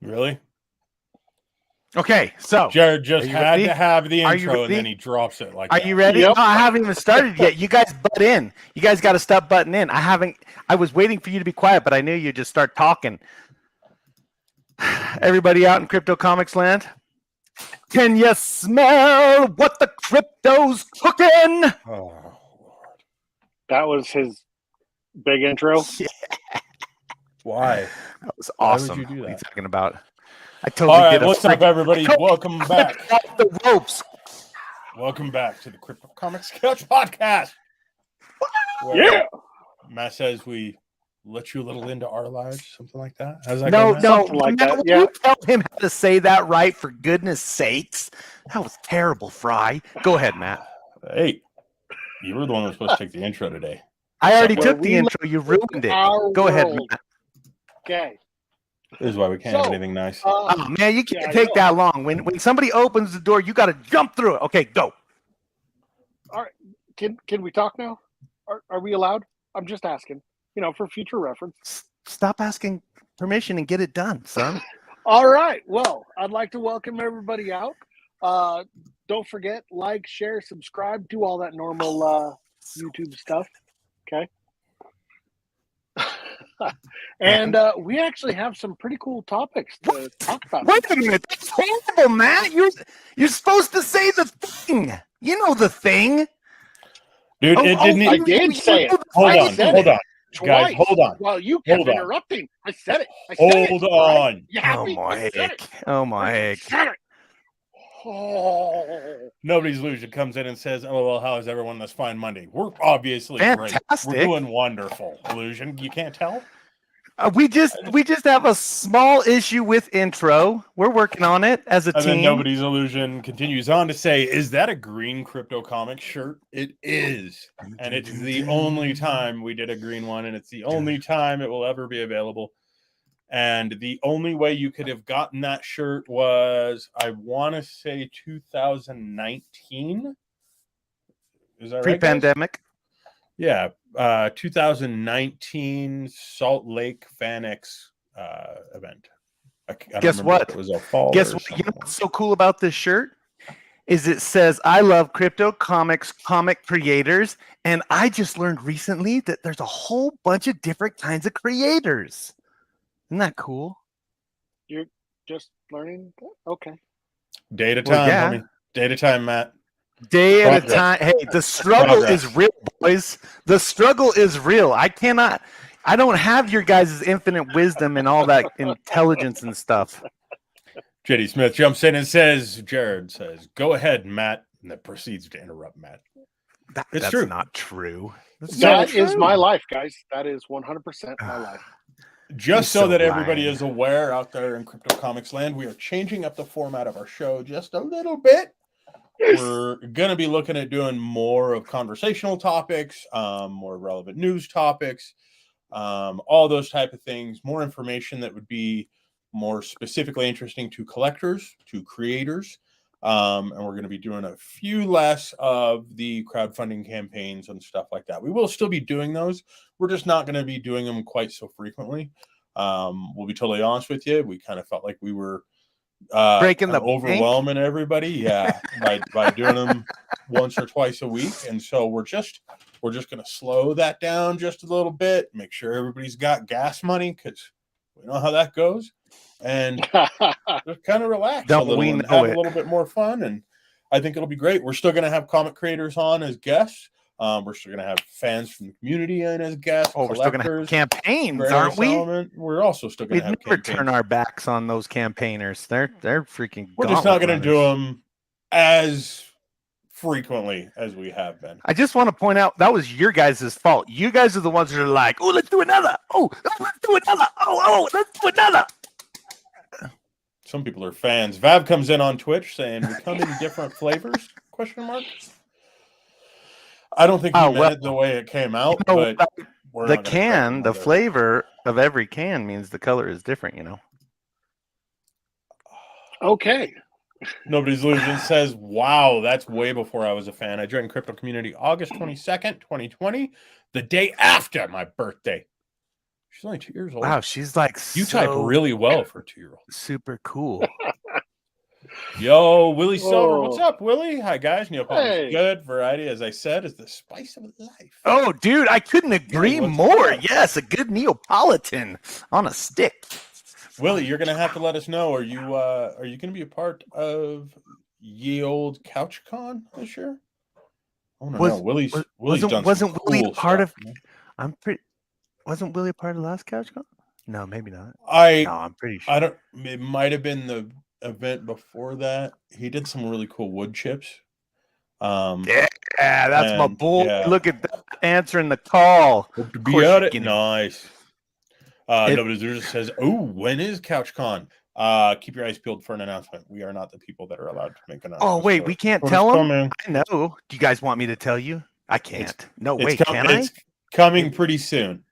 Really? Okay, so Jared just had to have the intro and then he drops it like that. Are you ready? Yep. No, I haven't even started yet. You guys butt in. You guys got to stop butting in. I was waiting for you to be quiet, but I knew you'd just start talking. Everybody out in Crypto Comics land? Can you smell what the crypto's cooking? Oh, Lord. That was his big intro. Yeah, Why? that was Why would awesome. you do What are you that? talking about? I All totally right, did. what's up, everybody? Welcome back. Off the ropes. Welcome back to the Crypto Comics Couch Podcast. Yeah. Matt says we let you a little into our lives, something like that. How's that No, going, Matt? no. Something like Matt, that, will yeah. you tell him how to say that right, for goodness sakes? That was terrible, Fry. Go ahead, Matt. Hey, you were the one that was supposed to take the intro today. I already Where took the we intro. You ruined it. Our Go ahead, world. Matt. Okay. This is why we can't have anything nice. Oh, man, you can't Yeah, I take know. that long. When somebody opens the door, you got to jump through it. Okay, go. All right. Can we talk now? Are we allowed? I'm just asking. For future reference. Stop asking permission and get it done, son. All right. Well, I'd like to welcome everybody out. Don't forget, like, share, subscribe, do all that normal YouTube stuff. Okay. And we actually have some pretty cool topics to talk about. Wait a minute. That's horrible, Matt. You're supposed to say the thing. You know the thing. Dude, it didn't I even... did say it. Hold I on, said hold it on. Guys, twice. hold on. Well, you kept Hold on. interrupting. I said it. I said Hold it. on. Right? You happy? Oh, my I said it. heck. Oh, my I heck. said it. Oh. Nobody's illusion comes in and says, "Oh well, how is everyone this fine Monday?" We're obviously Fantastic. great. We're doing wonderful. Illusion, you can't tell. We just have a small issue with intro. We're working on it as a And then team. Nobody's illusion continues on to say, "Is that a green Crypto Comics shirt?" It is, and it's the only time we did a green one, and it's the only time it will ever be available. And the only way you could have gotten that shirt was, I want to say, 2019. Is that right, guys? Pre-pandemic. Yeah, 2019 Salt Lake FanX event. I don't Guess remember what? if it was a fall. Guess or what? You know something. what's so cool about this shirt? Is it says, "I love Crypto Comics comic creators," and I just learned recently that there's a whole bunch of different kinds of creators. Isn't that cool? You're just learning? Okay. Day at a Well, time, yeah. homie. Day at a time, Matt. Day at a Progress. time. Hey, the struggle Progress. is real, boys. The struggle is real. I don't have your guys' infinite wisdom and all that intelligence and stuff. JD Smith jumps in and says, Jared says, "Go ahead, Matt," and then proceeds to interrupt Matt. It's That's true. not true. That is my life, guys. That is 100% my life. Just You're so that so everybody lying. is aware out there in Crypto Comics land, we are changing up the format of our show just a little bit. we're going to be looking at doing more of conversational topics, more relevant news topics, all those type of things, more information that would be more specifically interesting to collectors, to creators. And we're going to be doing a few less of the crowdfunding campaigns and stuff like that. We will still be doing those. We're just not going to be doing them quite so frequently. We'll be totally honest with you. We kind of felt like we were breaking the overwhelming everybody, by doing them once or twice a week. And so we're just going to slow that down just a little bit, make sure everybody's got gas money, because we know how that goes, and just kind of relax a little and have a little bit more fun. And I think it'll be great. We're still going to have comic creators on as guests. We're still going to have fans from the community in as guests. We're still going to have campaigns, aren't we? We're also still going to have campaigns. Never turn our backs on those campaigners. They're freaking. We're just not going to do them as frequently as we have been. I just want to point out that was your guys' fault. You guys are the ones that are like, "Oh, let's do another. Oh, let's do another. Oh, let's do another." Some people are fans. Vav comes in on Twitch saying, "We come in different flavors?" Question mark. I don't think he meant it the way it came out, but the flavor of every can means the color is different, Okay. Nobody's Illusion says, "Wow, that's way before I was a fan. I joined Crypto Community August 22nd, 2020, the day after my birthday." She's only 2 years old. Wow, she's like you type really well for a 2-year-old. Super cool. Yo, Willie Silver, what's up, Willie? Hi, guys. Neapolitan Hey. Good. Variety, as I said, is the spice of life. Oh, dude, I couldn't agree more. Yes, a good Neapolitan on a stick. Willie, you're gonna have to let us know. Are you gonna be a part of Ye Old Couch Con this year? I don't know. Willie's done wasn't some Willie cool part stuff, of? man. Wasn't Willie part of the last Couch Con? No, maybe not. I'm pretty sure. I don't. It might have been the event before that. He did some really cool wood chips. Yeah, that's my boy. Yeah. Look at that, answering the call. Hope to be at it. Nice. Nobody says, "Oh, when is CouchCon?" Keep your eyes peeled for an announcement. We are not the people that are allowed to make announcements. Oh wait, we can't tell them. I know. Do you guys want me to tell you? I can't. Can I? It's coming pretty soon.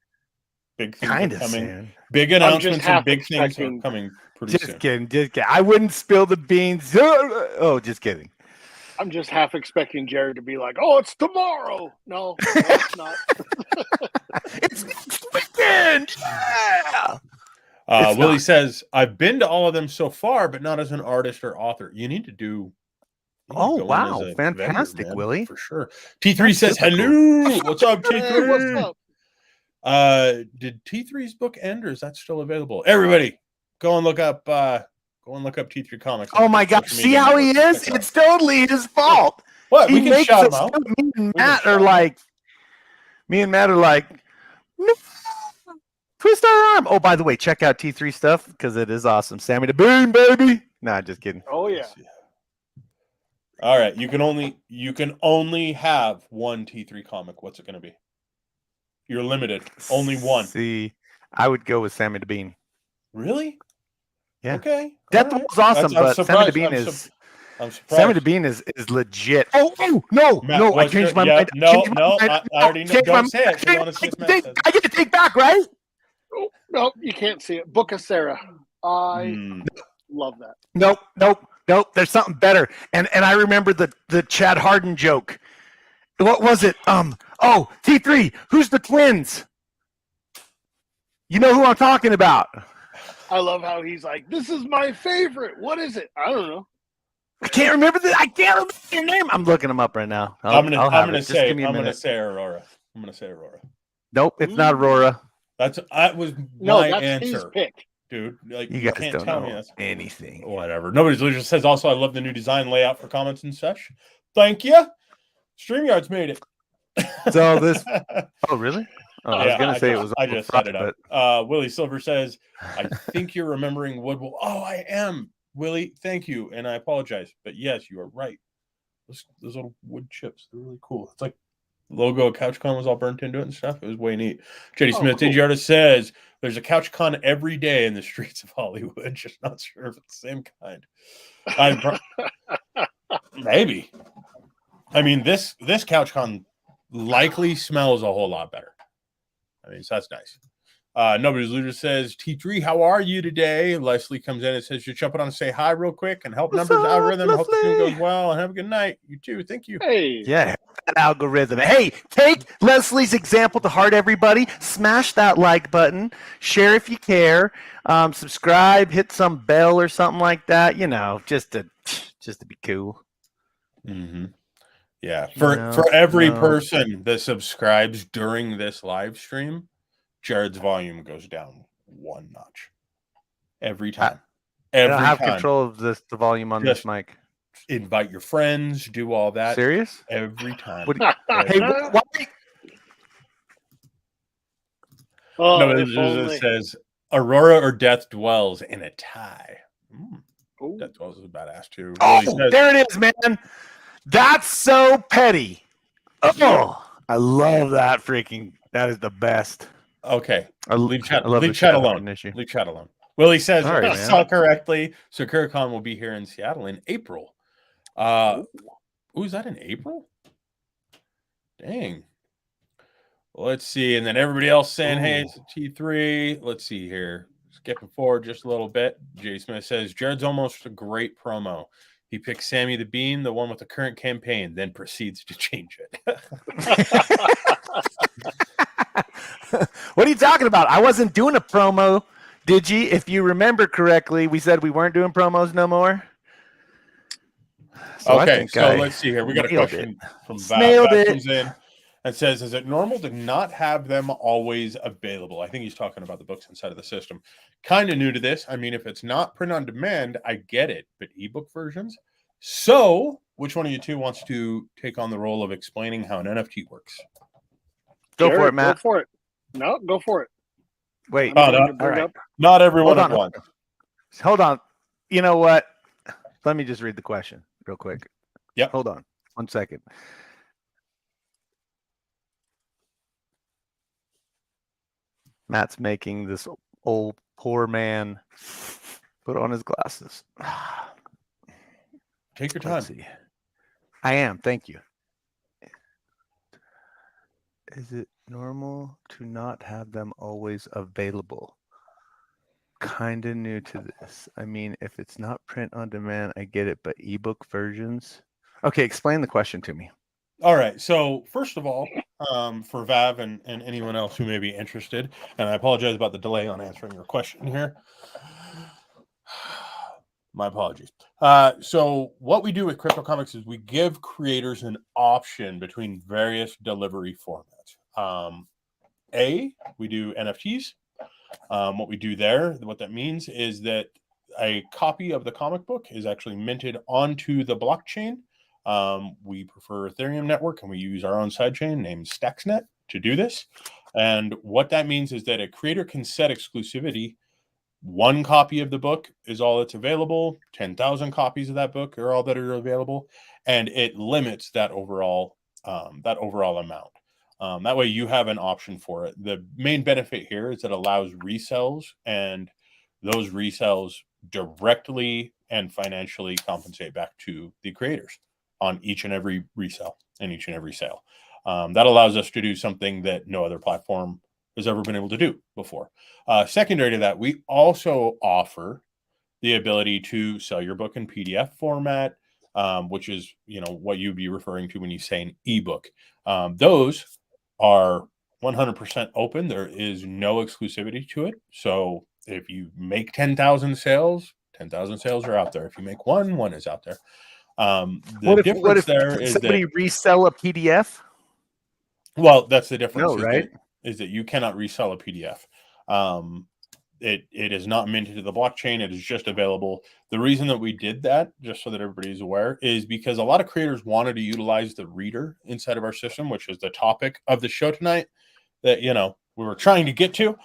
Big things kind are coming. Soon. Big announcements and big things are coming pretty soon. Just kidding. I wouldn't spill the beans. Oh, just kidding. I'm just half expecting Jared to be like, "Oh, it's tomorrow." No, it's not. It's next weekend. Yeah. Willie says, "I've been to all of them so far, but not as an artist or author." You need to do. Oh wow! Fantastic, vendor, Willie, for sure. T3 says, "Hello, what's up, T3? Hey, what's up?" Did T3's book end, or is that still available? Everybody, go and look up T3 Comics. Oh my God! See how he is? It's totally his fault. What? We can shout him out. Me and Matt are like, no, twist our arm. Oh, by the way, check out T3 stuff because it is awesome. Sammy the Bean, baby. Nah, just kidding. Oh yeah. All right, you can only have one T3 comic. What's it going to be? You're limited. Only one. See, I would go with Sammy the Bean. Really? Yeah. Okay. Deathwolf's awesome, but Sammy the Bean is. I'm surprised. Sammy the Bean is legit. Oh no! Matt, no! I changed my mind. No, I already know. Don't say it. I get to take back, right? Nope, you can't see it. Book of Sarah. I love that. Nope. There's something better. And I remember the Chad Harden joke. What was it? Oh, T3, who's the twins? You know who I'm talking about. I love how he's like, "This is my favorite. What is it?" I don't know. I can't remember your name. I'm looking them up right now. I'm gonna say Aurora. Nope, it's not Aurora. That was my answer. His pick. Dude, like you guys don't know anything. Whatever. Nobody's Illusion says also, "I love the new design layout for comments and such." Thank you. StreamYard's made it. So this. Oh, really? Oh, yeah, I was gonna say it was. I just set it up. Willie Silver says, "I think you're remembering Woodwell." Oh, I am, Willie. Thank you, and I apologize, but yes, you are right. Those little wood chips, they're really cool. It's like the logo of CouchCon was all burnt into it and stuff. It was way neat. JD Smith, cool. Artist says, "There's a CouchCon every day in the streets of Hollywood. Just not sure if it's the same kind." Maybe. I mean, this CouchCon likely smells a whole lot better. I mean, so that's nice. Nobody's Loser says, T3, how are you today? Leslie comes in and says, you're jumping on and say hi real quick and help What's numbers up, algorithm. Hope the stream Leslie? goes well and have a good night. You too. Thank you. Hey. Yeah, that algorithm. Hey, take Leslie's example to heart, everybody. Smash that like button. Share if you care. Subscribe. Hit some bell or something like that. You know, just to be cool. Mm-hmm. Yeah. For No, every no. person that subscribes during this live stream, Jared's volume goes down one notch. Every time. I don't have control of the volume on Just this mic. invite your friends, do all that. Serious? Every time. Hey, why? Oh, No, if it only. says Aurora or Death dwells in a tie. Ooh. Death dwells is a badass too. Oh, Willie says, there it is, man. That's so petty. Oh, I love that freaking. That is the best. okay, leave chat I love the chat shadow alone. issue. Leave chat alone. Willie says, Sorry, I man. saw correctly. So CuraCon will be here in Seattle in April. Is that in April? Dang. Let's see. And then everybody else saying, hey, it's a T3. Let's see here. Skipping forward just a little bit. Jay Smith says, Jared's almost a great promo. He picks Sammy the Bean, the one with the current campaign, then proceeds to change it. What are you talking about? I wasn't doing a promo. Did you? If you remember correctly, we said we weren't doing promos no more. So Okay, let's see here. We got a question from Val. Nailed Val it. comes in and says, is it normal to not have them always available? I think he's talking about the books inside of the system. Kind of new to this. I mean, if it's not print on demand, I get it, but ebook versions. So which one of you two wants to take on the role of explaining how an NFT works? Go for it, Matt. Go for it. No, go for it. Wait. Oh, no. All right. Not everyone at once. Hold on. You know what? Let me just read the question real quick. Yep. Hold on 1 second. Matt's making this old poor man put on his glasses. Take your time. Let's see. I am. Thank you. Is it normal to not have them always available? Kind of new to this. I mean, if it's not print on demand, I get it, but ebook versions? Okay, explain the question to me. All right. So first of all, for Vav and anyone else who may be interested, and I apologize about the delay on answering your question here. My apologies. So what we do with Crypto Comics is we give creators an option between various delivery formats. We do NFTs. What we do there, what that means is that a copy of the comic book is actually minted onto the blockchain. We prefer Ethereum network, and we use our own sidechain named Stacksnet to do this. And what that means is that a creator can set exclusivity. One copy of the book is all that's available. 10,000 copies of that book are all that are available, and it limits that overall amount. That way you have an option for it. The main benefit here is it allows resells, and those resells directly and financially compensate back to the creators on each and every resell and each and every sale. That allows us to do something that no other platform has ever been able to do before. Secondary to that, we also offer the ability to sell your book in PDF format, which is, what you'd be referring to when you say an ebook. Those are 100% open. There is no exclusivity to it. So if you make 10,000 sales, 10,000 sales are out there. If you make one is out there. What if somebody resell a PDF? Well, that's the difference. No, right? Is that you cannot resell a PDF. It is not minted to the blockchain. It is just available. The reason that we did that, just so that everybody is aware, is because a lot of creators wanted to utilize the reader inside of our system, which is the topic of the show tonight that, we were trying to get to.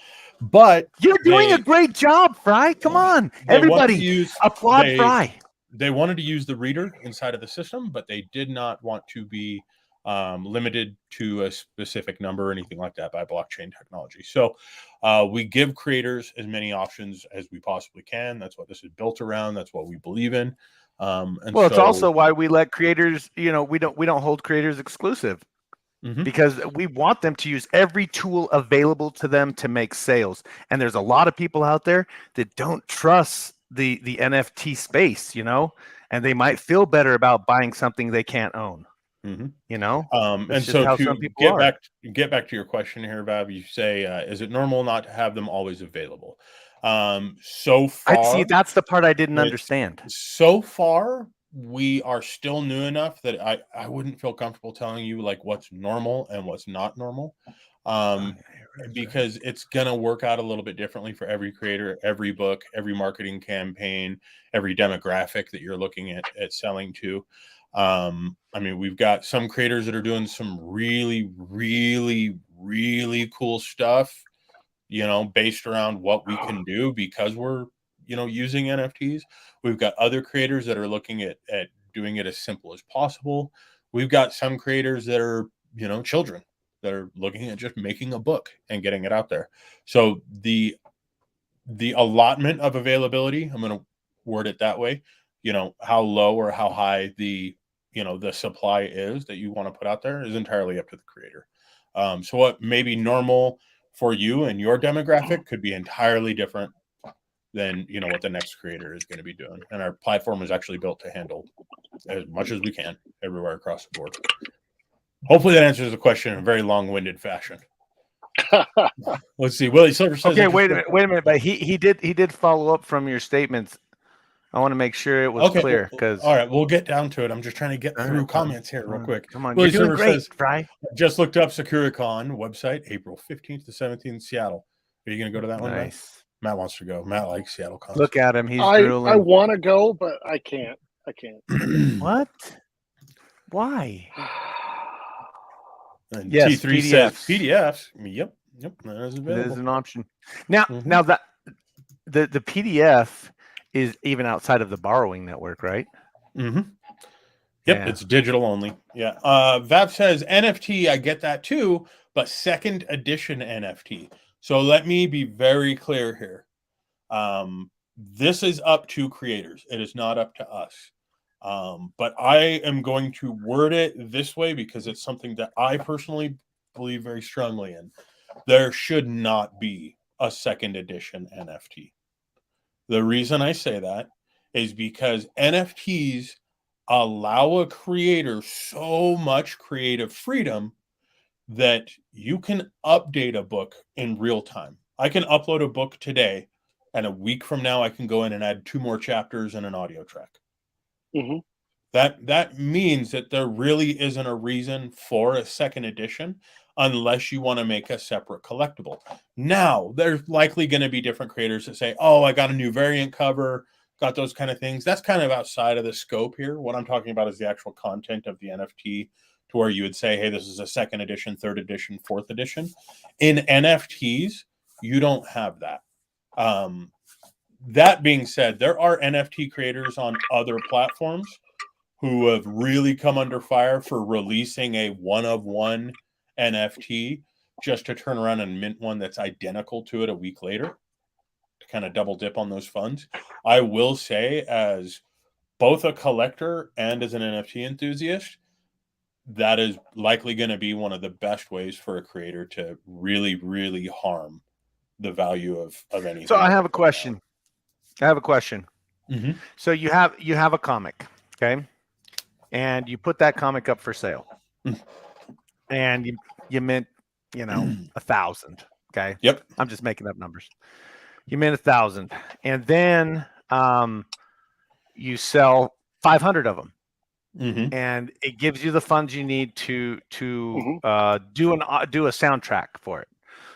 But you're doing a great job, Fry. Come on, everybody, applaud Fry. They wanted to use the reader inside of the system, but they did not want to be limited to a specific number or anything like that by blockchain technology. So we give creators as many options as we possibly can. That's what this is built around. That's what we believe in. And Well, it's so, also why we let creators, we don't hold creators exclusive because we want them to use every tool available to them to make sales. And there's a lot of people out there that don't trust the NFT space, and they might feel better about buying something they can't own. and That's just so how to some people get are. back to your question here, Vav, you say, is it normal not to have them always available? So I far, see. That's the part I didn't understand. so far, we are still new enough that I wouldn't feel comfortable telling you like what's normal and what's not normal. Because it's going to work out a little bit differently for every creator, every book, every marketing campaign, every demographic that you're looking at selling to. I mean, we've got some creators that are doing some really, really, really cool stuff, based around what we can do because we're, using NFTs. We've got other creators that are looking at doing it as simple as possible. We've got some creators that are, children that are looking at just making a book and getting it out there. So the allotment of availability, I'm going to word it that way, how low or how high the supply is that you want to put out there is entirely up to the creator. So what may be normal for you and your demographic could be entirely different than what the next creator is going to be doing. And our platform is actually built to handle as much as we can everywhere across the board. Hopefully that answers the question in a very long-winded fashion. Let's see. Willie Silver says, okay, wait a minute, but he did follow up from your statements. I want to make sure it was clear because all right, we'll get down to it. I'm just trying to get through comments here real quick. Come on, Willie you're doing Silver great, says, Fry. just looked up SecuriCon website, April 15th to 17th, Seattle. Are you going to go to that one? Nice. Matt wants to go. Matt likes Seattle cons. Look at him. He's I drooling. want to go, but I can't. What? Why? And Yes, T3 says PDFs. Yep, that is available. It is an option. Now that the PDF is even outside of the borrowing network, right? Yep, yeah. It's digital only. Yeah. Vav says NFT, I get that too, but second edition NFT. So let me be very clear here. This is up to creators. It is not up to us. But I am going to word it this way because it's something that I personally believe very strongly in. There should not be a second edition NFT. The reason I say that is because NFTs allow a creator so much creative freedom that you can update a book in real time. I can upload a book today, and a week from now, I can go in and add 2 more chapters and an audio track. That means that there really isn't a reason for a second edition unless you want to make a separate collectible. Now, there's likely going to be different creators that say, oh, I got a new variant cover, got those kind of things. That's kind of outside of the scope here. What I'm talking about is the actual content of the NFT, to where you would say, hey, this is a second edition, third edition, fourth edition. In NFTs, you don't have that. That being said, there are NFT creators on other platforms who have really come under fire for releasing a one-of-one NFT just to turn around and mint one that's identical to it a week later to kind of double dip on those funds. I will say, as both a collector and as an NFT enthusiast, that is likely going to be one of the best ways for a creator to really, really harm the value of anything. So I have a question. So you have a comic, okay? And you put that comic up for sale. And you mint, 1,000. Okay. Yep. I'm just making up numbers. You mint 1,000. And then you sell 500 of them. And it gives you the funds you need to do a soundtrack for it.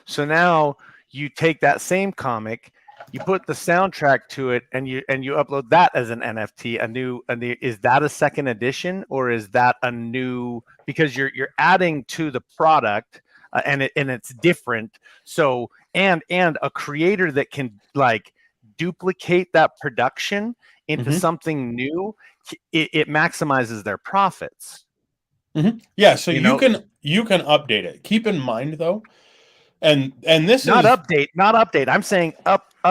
So now you take that same comic, you put the soundtrack to it, and you upload that as an NFT. A new is that a second edition, or is that a new, because you're adding to the product and it's different. So and a creator that can like duplicate that production into something new, it maximizes their profits. Yeah, so you can update it. Keep in mind though, and this not is update. I'm saying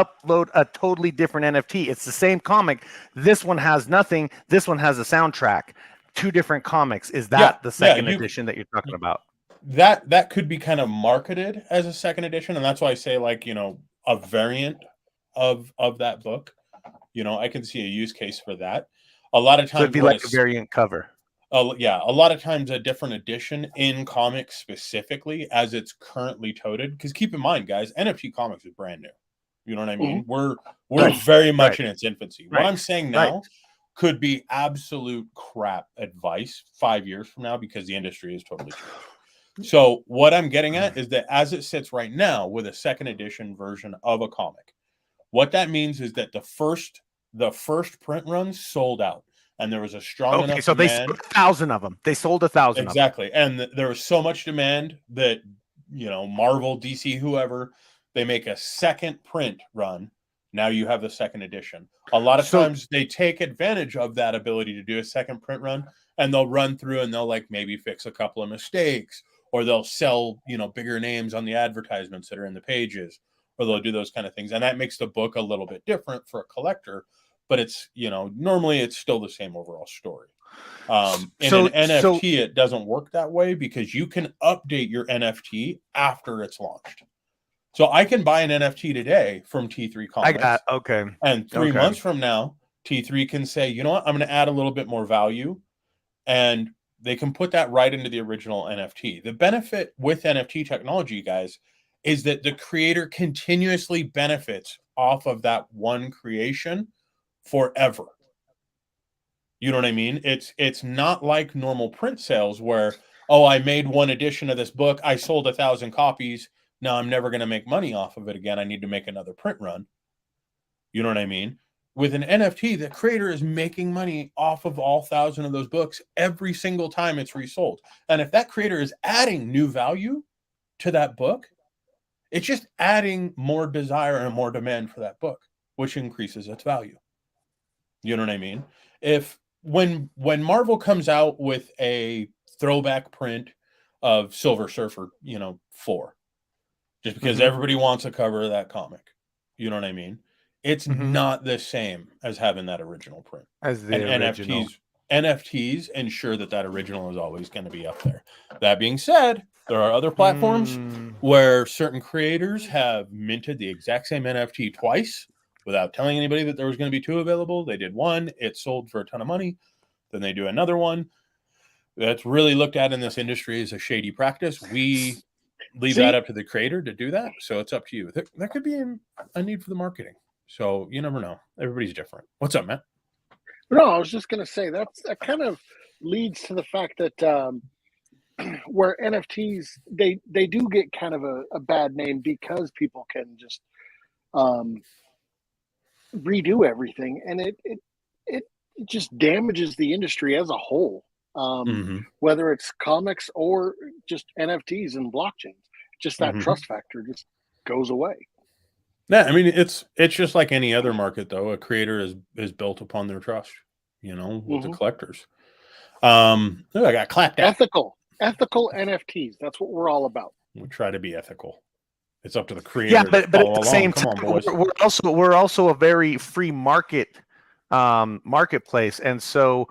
upload a totally different NFT. It's the same comic. This one has nothing. This one has a soundtrack. Two different comics. Is that the second edition that you're talking about? That could be kind of marketed as a second edition, and that's why I say, like, a variant of that book. I can see a use case for that. A lot of times, So it'd be like a variant cover. Yeah, a lot of times a different edition in comics specifically as it's currently toted. Because keep in mind, guys, NFT comics is brand new. You know what I mean? We're very much in its infancy. What I'm saying now could be absolute crap advice 5 years from now because the industry is totally changed. So what I'm getting at is that as it sits right now with a second edition version of a comic, what that means is that the first print run sold out. And there was a strong enough so demand. they sold 1,000 of them. They sold 1,000 exactly. And there was so much demand that, Marvel, DC, whoever, they make a second print run. Now you have the second edition. A lot of times they take advantage of that ability to do a second print run, and they'll run through and they'll maybe fix a couple of mistakes, or they'll sell, bigger names on the advertisements that are in the pages, or they'll do those kind of things. And that makes the book a little bit different for a collector. But it's, normally it's still the same overall story. In an NFT, it doesn't work that way because you can update your NFT after it's launched. So I can buy an NFT today from T3 Comics. And 3 months from now, T3 can say, you know what, I'm going to add a little bit more value. And they can put that right into the original NFT. The benefit with NFT technology, guys, is that the creator continuously benefits off of that one creation forever. You know what I mean? It's not like normal print sales where, I made one edition of this book, I sold 1,000 copies, now I'm never going to make money off of it again, I need to make another print run. You know what I mean? With an NFT, the creator is making money off of all 1,000 of those books every single time it's resold. And if that creator is adding new value to that book, it's just adding more desire and more demand for that book, which increases its value. You know what I mean? When Marvel comes out with a throwback print of Silver Surfer, 4, just because everybody wants a cover of that comic, you know what I mean? It's not the same as having that original print. As the original. NFTs ensure that original is always going to be up there. That being said, there are other platforms where certain creators have minted the exact same NFT twice without telling anybody that there was going to be 2 available. They did one, it sold for a ton of money. Then they do another one. That's really looked at in this industry as a shady practice. We leave that up to the creator to do that. So it's up to you. There could be a need for the marketing. So you never know. Everybody's different. What's up, Matt? No, I was just going to say that kind of leads to the fact that where NFTs, they do get kind of a bad name because people can just redo everything, and it just damages the industry as a whole, whether it's comics or just NFTs and blockchains. Just that trust factor just goes away. Yeah, I mean it's just like any other market, though. A creator is built upon their trust, with the collectors. I got clapped out. Ethical NFTs. That's what we're all about. We try to be ethical. It's up to the creator. Yeah, but at the same time, we're also a very free market marketplace, and so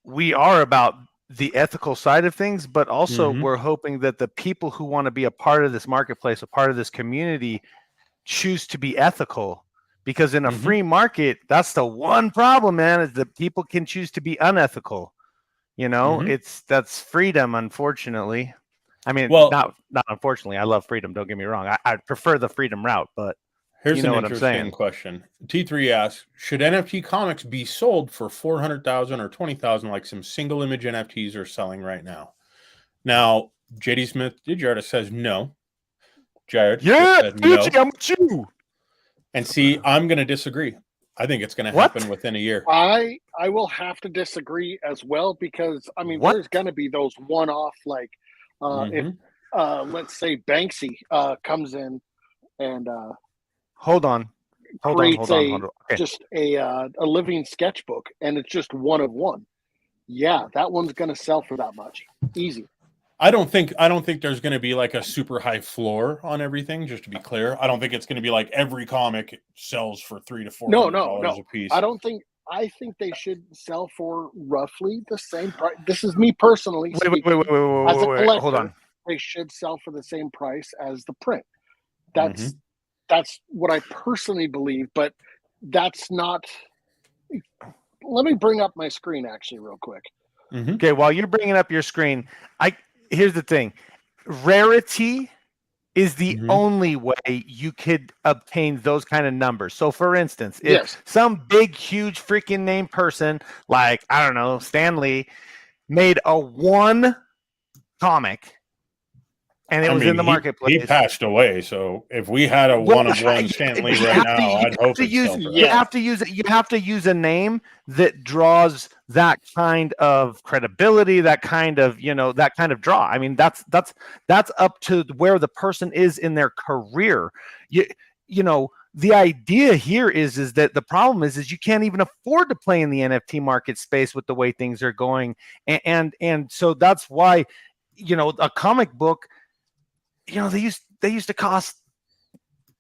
we are about the ethical side of things, but also we're hoping that the people who want to be a part of this marketplace, a part of this community, choose to be ethical. Because in a free market, that's the one problem, man, is that people can choose to be unethical. That's freedom, unfortunately. I mean, not unfortunately. I love freedom. Don't get me wrong. I prefer the freedom route, but here's an interesting question. T3 asks, should NFT comics be sold for 400,000 or 20,000 like some single image NFTs are selling right now? Now, JD Smith Digiartist says no. Jared said no. I'm with you. And see, I'm going to disagree. I think it's going to happen within a year. I will have to disagree as well because, I mean, there's going to be those one-off, like, if let's say Banksy comes in and hold on. Just a living sketchbook, and it's just one of one. Yeah, that one's going to sell for that much. Easy. I don't think there's going to be like a super high floor on everything. Just to be clear, I don't think it's going to be like every comic sells for $300 to $400 a piece. I think they should sell for roughly the same price. This is me personally speaking. Wait, as a collector, hold on. They should sell for the same price as the print. That's what I personally believe, but that's not. Let me bring up my screen actually real quick. Okay, while you're bringing up your screen, here's the thing. Rarity is the only way you could obtain those kind of numbers. So for instance, if some big, huge freaking name person, like, I don't know, Stan Lee, made a one comic and it was in the marketplace. He passed away, so if we had a one-of-one Stan Lee right now, I'd hope it's you have to use a name that draws that kind of credibility, that kind of draw. I mean, that's up to where the person is in their career. You know, the idea here is that the problem is you can't even afford to play in the NFT market space with the way things are going, and so that's why, you know, a comic book, you know, they used to cost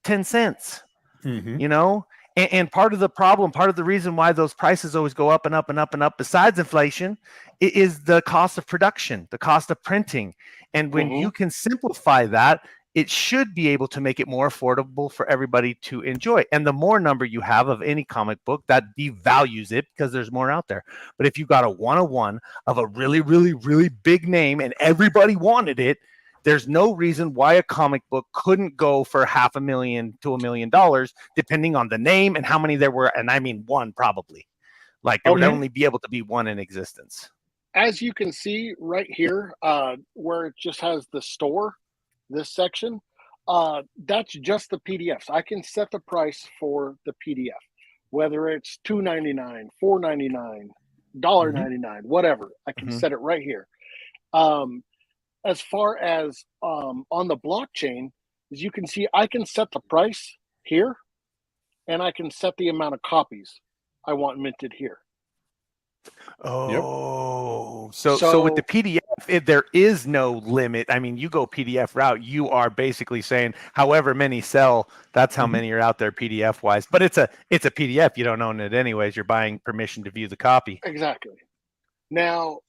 10 cents, you know, and part of the problem, part of the reason why those prices always go up and up and up and up, besides inflation, is the cost of production, the cost of printing. And when you can simplify that, it should be able to make it more affordable for everybody to enjoy. And the more number you have of any comic book, that devalues it because there's more out there. But if you got a one-of-one of a really, really, really big name and everybody wanted it, there's no reason why a comic book couldn't go for $500,000 to $1 million, depending on the name and how many there were. And I mean, one probably. Like, there would only be able to be one in existence. As you can see right here, where it just has the store, this section, that's just the PDFs. I can set the price for the PDF, whether it's $2.99, $4.99, $1.99, whatever. I can set it right here. As far as on the blockchain, as you can see, I can set the price here, and I can set the amount of copies I want minted here. Oh, so with the PDF, there is no limit. I mean, you go PDF route, you are basically saying however many sell, that's how many are out there PDF wise. But it's a PDF. You don't own it anyways. You're buying permission to view the copy. Exactly. Now,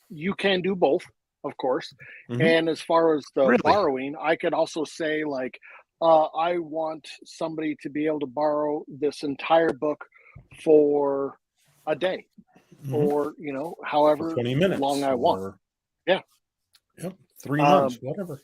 you can do both, of course. And as far as the borrowing, I could also say, like, I want somebody to be able to borrow this entire book for a day, or, you know, however 20 minutes long I want. Yep. 3 months, whatever.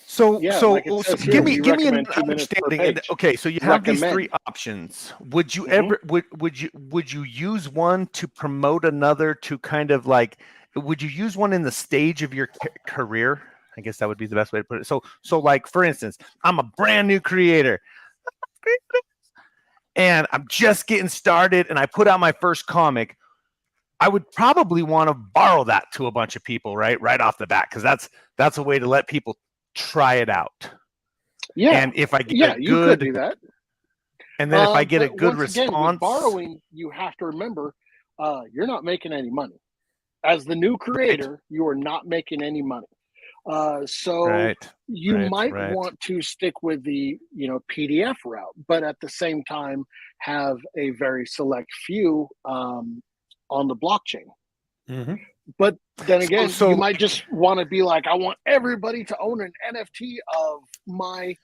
So like give me an understanding. Okay, so you have these three options. Would you ever would you use one to promote another, to kind of like, would you use one in the stage of your career? I guess that would be the best way to put it. So like, for instance, I'm a brand new creator and I'm just getting started and I put out my first comic. I would probably want to borrow that to a bunch of people right off the bat, because that's a way to let people try it out. Yeah. And if I get you could do that. And then if I get a good response, again, with borrowing, you have to remember, you're not making any money. As the new creator, you are not making any money. So you might want to stick with the, you know, PDF route, but at the same time have a very select few on the blockchain. But then again, you might just want to be like, I want everybody to own an NFT of my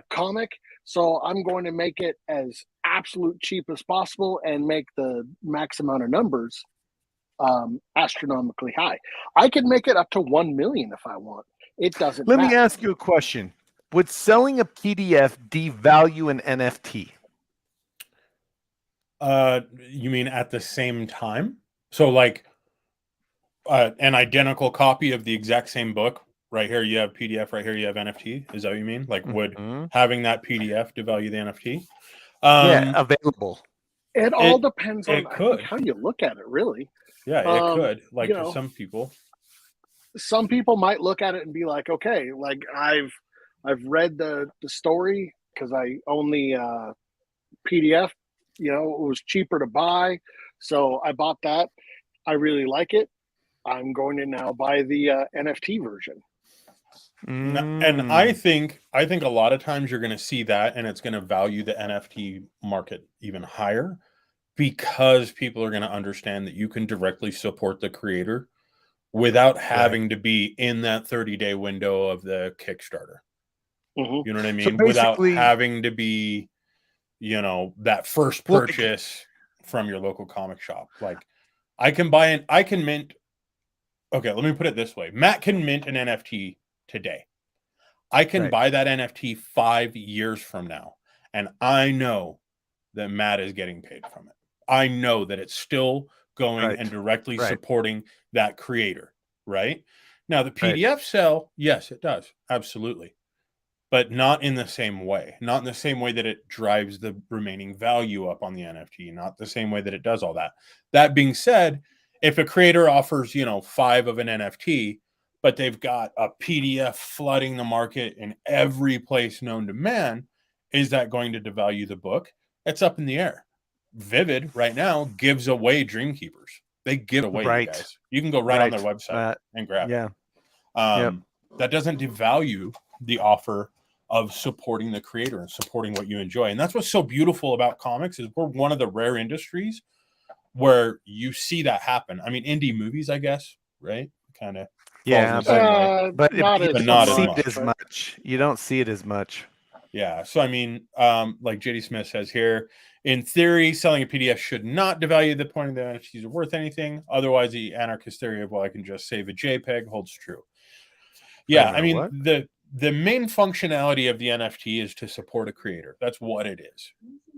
comic, so I'm going to make it as absolute cheap as possible and make the max amount of numbers astronomically high. I could make it up to 1 million if I want. It doesn't matter. Let me ask you a question. Would selling a PDF devalue an NFT? You mean at the same time? So like an identical copy of the exact same book, right here you have PDF, right here you have NFT. Is that what you mean? Like, would having that PDF devalue the NFT? Yeah, available. It all depends on how you look at it, really. Yeah, it could. Like, you know, some people might look at it and be like, okay, like I've read the story because I own the PDF. You know, it was cheaper to buy, so I bought that. I really like it. I'm going to now buy the NFT version. And I think a lot of times you're going to see that, and it's going to value the NFT market even higher, because people are going to understand that you can directly support the creator without having to be in that 30-day window of the Kickstarter. You know what I mean? So without having to be, that first purchase from your local comic shop. Like, I can mint. Okay, let me put it this way. Matt can mint an NFT today. I can buy that NFT 5 years from now, and I know that Matt is getting paid from it. I know that it's still going and directly supporting that creator, right? Now, the PDF sell, yes, it does. Absolutely. But not in the same way. Not in the same way that it drives the remaining value up on the NFT. Not the same way that it does all that. That being said, if a creator offers, 5 of an NFT, but they've got a PDF flooding the market in every place known to man, is that going to devalue the book? It's up in the air. Vivid right now gives away Dream Keepers. They give away, you guys. You can go right on their website and grab it. That doesn't devalue the offer of supporting the creator and supporting what you enjoy. And that's what's so beautiful about comics, is we're one of the rare industries where you see that happen. I mean, indie movies, I guess, right? Kind of. But not you as don't see much, it as much. You don't see it as much. Yeah. So, I mean, like JD Smith says here, in theory, selling a PDF should not devalue the point of the NFTs are worth anything. Otherwise, the anarchist theory of, well, I can just save a JPEG holds true. Yeah. I mean, the main functionality of the NFT is to support a creator. That's what it is.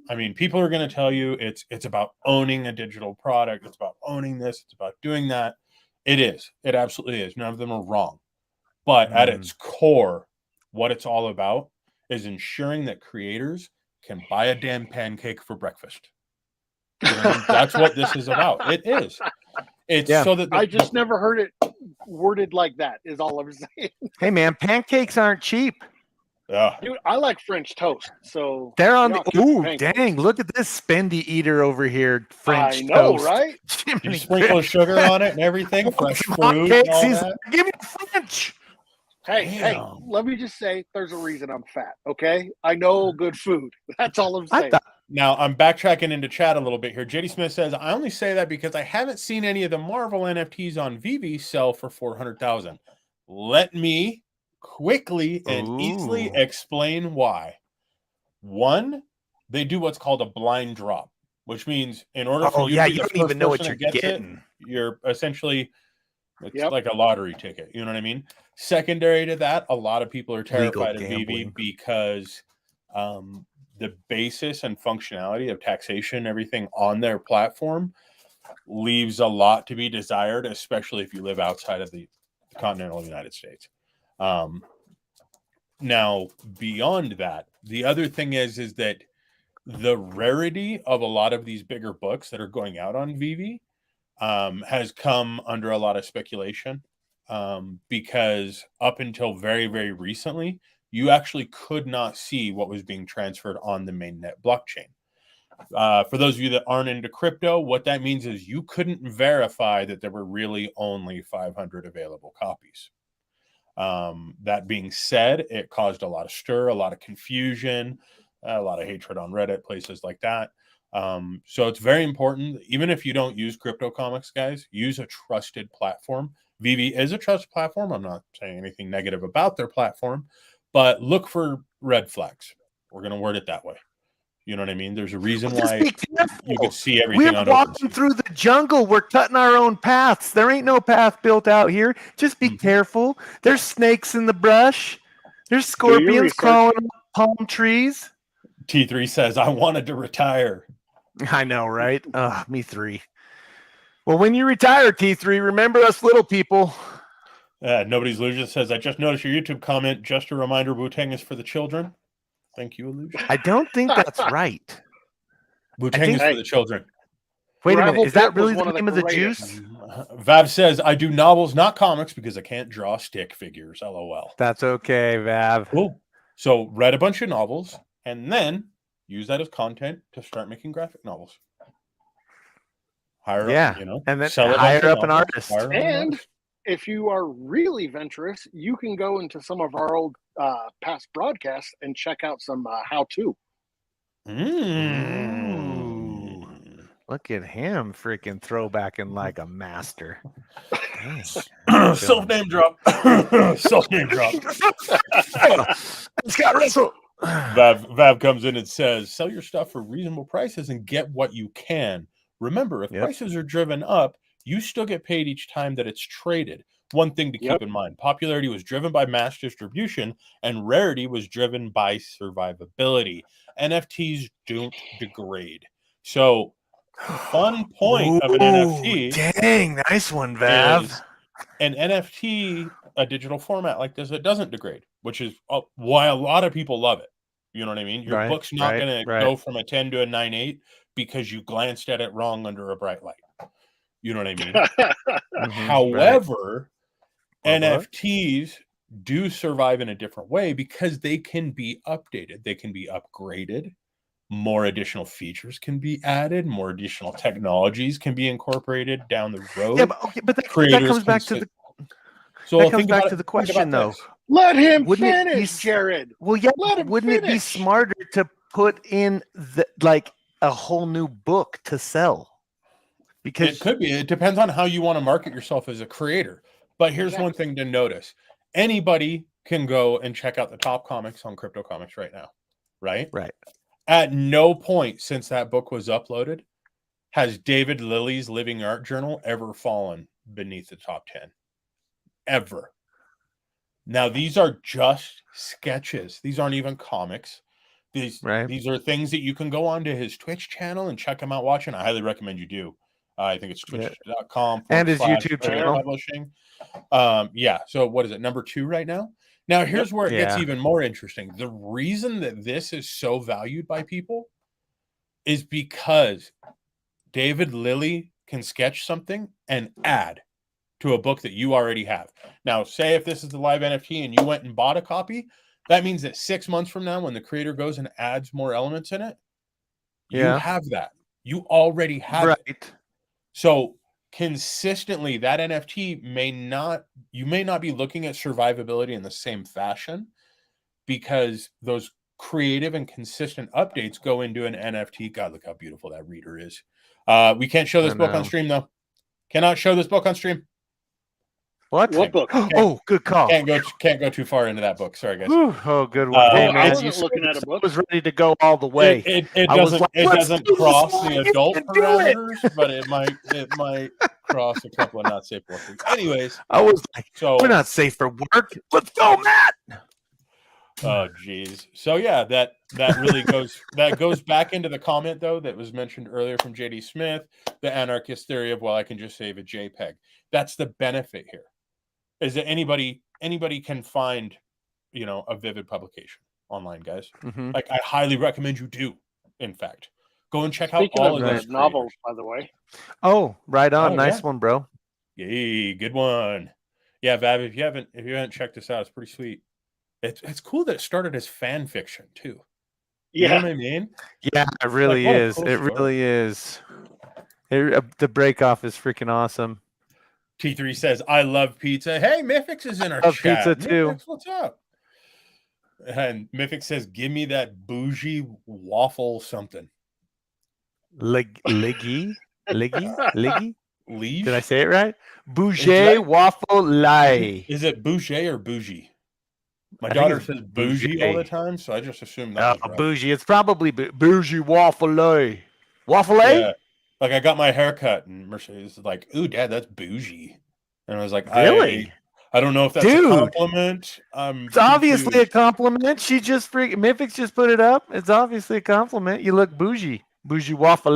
I mean, people are going to tell you it's about owning a digital product. It's about owning this. It's about doing that. It is. It absolutely is. None of them are wrong. But at its core, what it's all about is ensuring that creators can buy a damn pancake for breakfast. That's what this is about. It is. It's so that I just never heard it worded like that, is all I'm saying. Hey man, pancakes aren't cheap. Dude, I like French toast, so they're on the dang, look at this spendy eater over here. French I know, toast. right? You sprinkle sugar on it and everything, fresh fruit and all that. Give me French. Hey, let me just say, there's a reason I'm fat, okay? I know good food. That's all I'm saying. Now, I'm backtracking into chat a little bit here. JD Smith says, I only say that because I haven't seen any of the Marvel NFTs on Vivi sell for 400,000. Let me quickly and easily explain why. One, they do what's called a blind drop, which means in order for you to be the first person that gets it, you're essentially... It's like a lottery ticket. You know what I mean? Secondary to that, a lot of people are terrified of Vivi because the basis and functionality of taxation and everything on their platform leaves a lot to be desired, especially if you live outside of the continental United States. Now, beyond that, the other thing is that the rarity of a lot of these bigger books that are going out on Vivi has come under a lot of speculation because up until very, very recently, you actually could not see what was being transferred on the mainnet blockchain. For those of you that aren't into crypto, what that means is you couldn't verify that there were really only 500 available copies. That being said, it caused a lot of stir, a lot of confusion, a lot of hatred on Reddit, places like that. So it's very important, even if you don't use crypto comics, guys, use a trusted platform. Vivi is a trusted platform. I'm not saying anything negative about their platform, but look for red flags. We're going to word it that way. You know what I mean? There's a reason why you can see everything on OpenSea. We're walking through the jungle. We're cutting our own paths. There ain't no path built out here. Just be careful. There's snakes in the brush. There's scorpions crawling on palm trees. T3 says, I wanted to retire. I know, right? Me 3. Well, when you retire, T3, remember us little people. Nobody's Illusion says, I just noticed your YouTube comment. Just a reminder, Wu-Tang is for the children. Thank you, Illusion. I don't think that's right. Wu-Tang is for the children. Wait a minute. Is that really the name of the juice? Vav says, I do novels, not comics, because I can't draw stick figures. LOL. That's okay, Vav. Cool. So read a bunch of novels and then use that as content to start making graphic novels. Hire Yeah. up, you know, And then sell it hire onto up an novels, artist. hire up an And artist. if you are really venturous, you can go into some of our old past broadcasts and check out some how-to. Mm. Look at him freaking throwbacking like a master. Dang. Self name drop. Self name drop. It's got wrestle. Vav comes in and says, sell your stuff for reasonable prices and get what you can. Remember, if prices are driven up, you still get paid each time that it's traded. One thing to keep in mind, popularity was driven by mass distribution and rarity was driven by survivability. NFTs don't degrade. So, fun point of an NFT. Dang, nice one, Vav. Is an NFT, a digital format like this, it doesn't degrade, which is why a lot of people love it. You know what I mean? Your book's not going to go from a 10 to a 9.8 because you glanced at it wrong under a bright light. You know what I mean? However, NFTs do survive in a different way because they can be updated. They can be upgraded. More additional features can be added. More additional technologies can be incorporated down the road. Yeah, but that comes back to the. So that comes back to the question, though. Let him finish, Jared. Well, yeah, wouldn't it be smarter to put in a whole new book to sell? Because it could be. It depends on how you want to market yourself as a creator. But here's one thing to notice: anybody can go and check out the top comics on Crypto Comics right now, right? Right. At no point since that book was uploaded has David Lilly's Living Art Journal ever fallen beneath the top 10. Ever. Now, these are just sketches. These aren't even comics. These are things that you can go onto his Twitch channel and check him out watching. I highly recommend you do. I think it's twitch.com and his YouTube channel. Publishing. So what is it? Number 2 right now? Now, here's where it gets even more interesting. The reason that this is so valued by people is because David Lilly can sketch something and add to a book that you already have. Now, say if this is the live NFT and you went and bought a copy, that means that 6 months from now, when the creator goes and adds more elements in it, you have that. You already have it. So consistently, that NFT you may not be looking at survivability in the same fashion because those creative and consistent updates go into an NFT. God, look how beautiful that reader is. We can't show this book on stream, though. Cannot show this book on stream. What book? Oh, good call. Can't go too far into that book. Sorry, guys. Oh, good one. Hey, man, I wasn't looking at a book. I was ready to go all the way. It doesn't cross the adult parameters, but it might cross a couple of not safe for work. Anyways, I was like, we're not safe for work. Let's go, Matt. Oh, geez. So yeah, that really goes back into the comment though that was mentioned earlier from JD Smith, the anarchist theory of, well, I can just save a JPEG. That's the benefit here. Is that anybody can find, a Vivid publication online, guys. Like, I highly recommend you do. In fact, go and check out all of those novels, by the way. Oh, right on. Nice one, bro. Yay, good one. Yeah, Vav, if you haven't checked this out, it's pretty sweet. It's cool that it started as fan fiction too. You know what I mean? Yeah, it really is. Cool it really is. The break off is freaking awesome. T3 says, I love pizza. Hey, Mythix is in our chat. Pizza too. Mythix, what's up? And Mythix says, give me that bougie waffle something. Liggy? Liggy? Leash? Did I say it right? Bougie waffle lie. Is it bougie or bougie? My daughter says bougie all the time, so I just assumed that was right. Bougie. It's probably bougie waffle lie. Waffle lie? Yeah. Like, I got my hair cut, and Mercedes is like, ooh, Dad, that's bougie. And I was like, really? I don't know if that's a compliment. It's obviously a compliment. Mythix just put it up. It's obviously a compliment. You look bougie. Bougie waffle.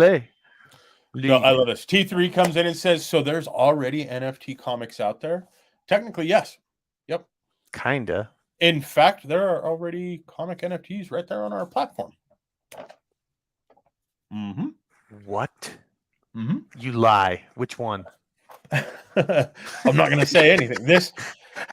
No, I love this. T3 comes in and says, so there's already NFT comics out there? Technically, yes. Yep. Kinda. In fact, there are already comic NFTs right there on our platform. What? You lie. Which one? I'm not going to say anything.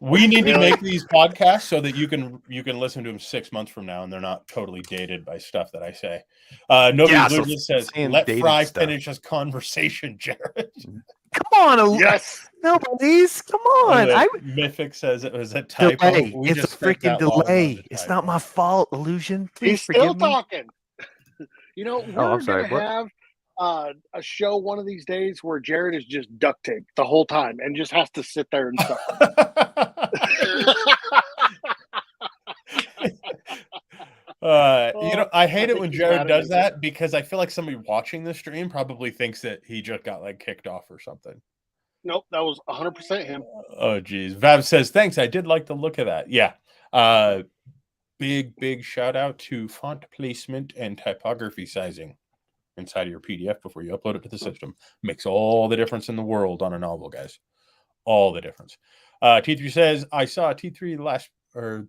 We need to Really? make these podcasts so that you can listen to them 6 months from now, and they're not totally dated by stuff that I say. Nobody's so Lucas says, saying "Let dated Fry stuff. finish his conversation, Jared." Come on, Yes. nobody's. Come on. Mythic says it was a typo. Delay. We It's a just spent freaking that long on delay. the It's typo. not my fault, Illusion. Please He's still forgive me. talking. You know, we're I'm sorry, going to have a show one of these days where Jared is just duct taped the whole time and just has to sit there and suffer. I hate it when he's mad Jared at does me. that because I feel like somebody watching the stream probably thinks that he just got like kicked off or something. Nope, that was 100% him. Oh, geez. Vav says, thanks. I did like the look of that. Yeah. Big shout out to font placement and typography sizing inside of your PDF before you upload it to the system. Makes all the difference in the world on a novel, guys. All the difference. T3 says, I saw T3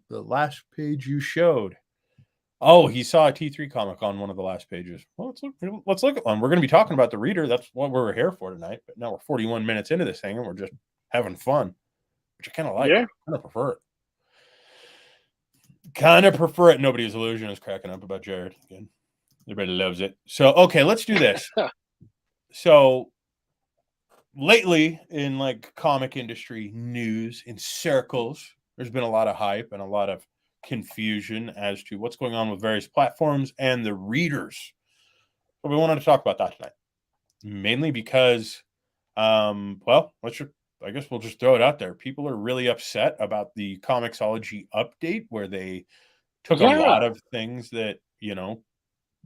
the last page you showed. Oh, he saw a T3 comic on one of the last pages. Well, let's look at one. We're going to be talking about the reader. That's what we're here for tonight. But now we're 41 minutes into this thing, and we're just having fun, which I kind of like. Yeah. I kind of prefer it. Nobody's Illusion is cracking up about Jared again. Everybody loves it. So, okay, let's do this. So, lately in like comic industry news in circles, there's been a lot of hype and a lot of confusion as to what's going on with various platforms and the readers. So we wanted to talk about that tonight, mainly because, I guess we'll just throw it out there. People are really upset about the Comixology update where they took a lot of things that,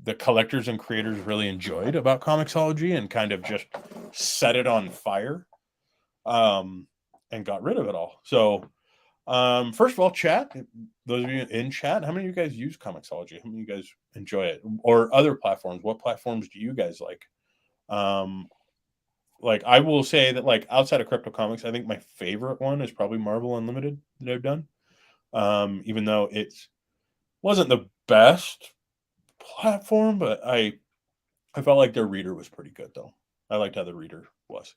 the collectors and creators really enjoyed about Comixology and kind of just set it on fire, and got rid of it all. So, first of all, chat, those of you in chat, how many of you guys use Comixology? How many of you guys enjoy it? Or other platforms? What platforms do you guys like? Like I will say that like outside of Crypto Comics, I think my favorite one is probably Marvel Unlimited that I've done. Even though it wasn't the best platform, but I felt like their reader was pretty good though. I liked how the reader was.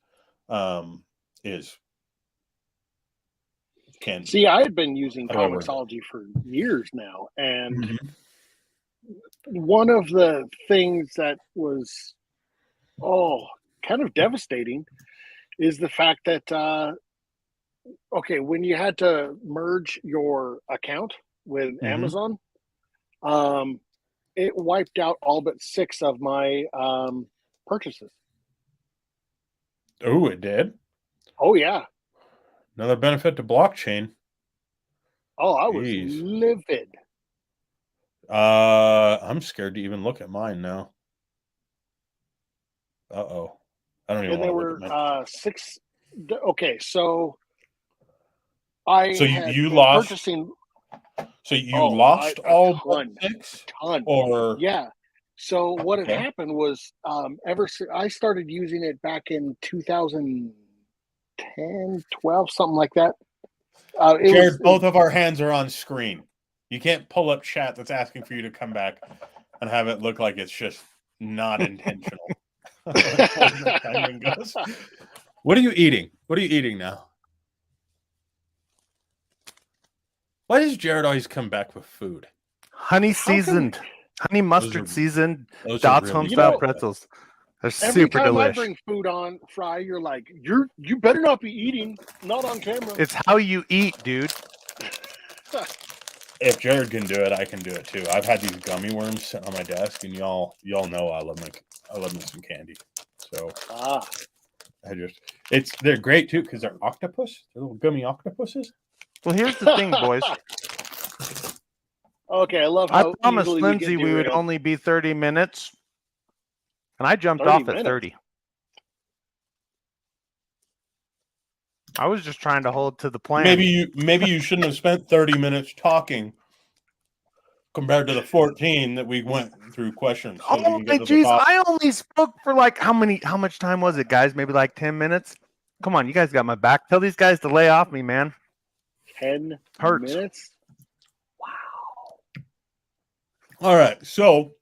See, I had been using Comixology for years now, and one of the things that was kind of devastating is the fact that when you had to merge your account with Amazon, it wiped out all but 6 of my purchases. Oh, it did? Oh, yeah. Another benefit to blockchain. Oh, I was livid. I'm scared to even look at mine now. Uh-oh. I don't even and want there to look were at mine. 6. Okay, so you lost purchasing. So you lost all but 6? Ton. Or yeah. So what had happened was I started using it back in 2010, 12, something like that. Jared, both of our hands are on screen. You can't pull up chat that's asking for you to come back and have it look like it's just not intentional. What are you eating? What are you eating now? Why does Jared always come back with food? Honey seasoned, honey mustard seasoned Dots really Homestyle pretzels. They're every super time delish. I bring food on, Fry, you're like, you better not be eating, not on camera. It's how you eat, dude. If Jared can do it, I can do it too. I've had these gummy worms sitting on my desk, and y'all know I love me some candy. So they're great too because they're octopus. They're little gummy octopuses. Well, here's the thing, boys. Okay, I love how I promised Lindsay we would only be 30 minutes, and I jumped off at 30. I was just trying to hold to the plan. Maybe you shouldn't have spent 30 minutes talking compared to the 14 that we went through questions. So oh my jeez, I only spoke for like how much time was it, guys? Maybe like 10 minutes. Come on, you guys got my back. Tell these guys to lay off me, man. 10 minutes. Wow. All right, so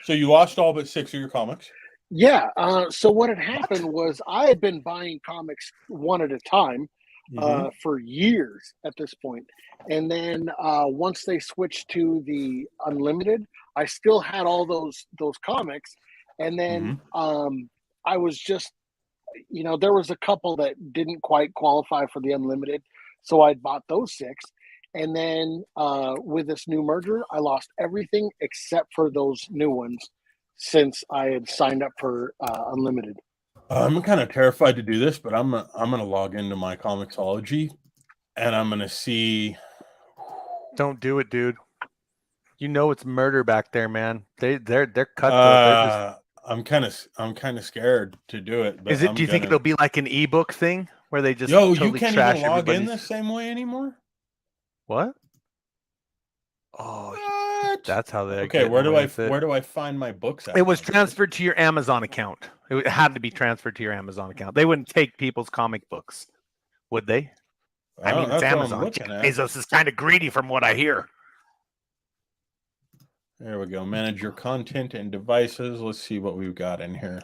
you lost all but 6 of your comics. Yeah. So what had happened was I had been buying comics one at a time. for years at this point. And then once they switched to the unlimited, I still had all those comics. And then I was just, there was a couple that didn't quite qualify for the unlimited, so I bought those 6. And then with this new merger, I lost everything except for those new ones since I had signed up for unlimited. I'm kind of terrified to do this, but I'm gonna log into my Comixology, and I'm gonna see. Don't do it, dude. You know it's murder back there, man. They're cutthroat. I'm kind of scared to do it. But Do you think it'll be like an ebook thing where they just you totally can't trash even log in everybody's... the same way anymore? What? Oh, What? that's how they... Okay, where do I find my books at? It was transferred to your Amazon account. It had to be transferred to your Amazon account. They wouldn't take people's comic books, would they? I mean, it's Amazon. Bezos is kind of greedy from what I hear. There we go. Manage your content and devices. Let's see what we've got in here.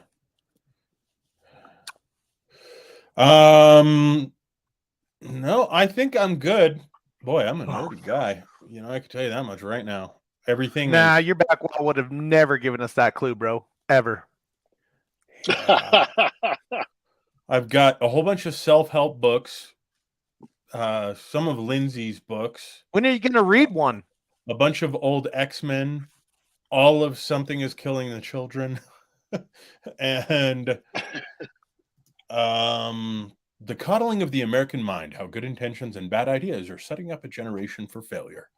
No, I think I'm good. Boy, I'm a nerdy guy. I can tell you that much right now. Everything. Nah, your back wall would have never given us that clue, bro. Ever. Yeah. I've got a whole bunch of self-help books. Some of Lindsay's books. When are you going to read one? A bunch of old X-Men. All of Something is Killing the Children. And The Coddling of the American Mind, How Good Intentions and Bad Ideas Are Setting Up a Generation for Failure.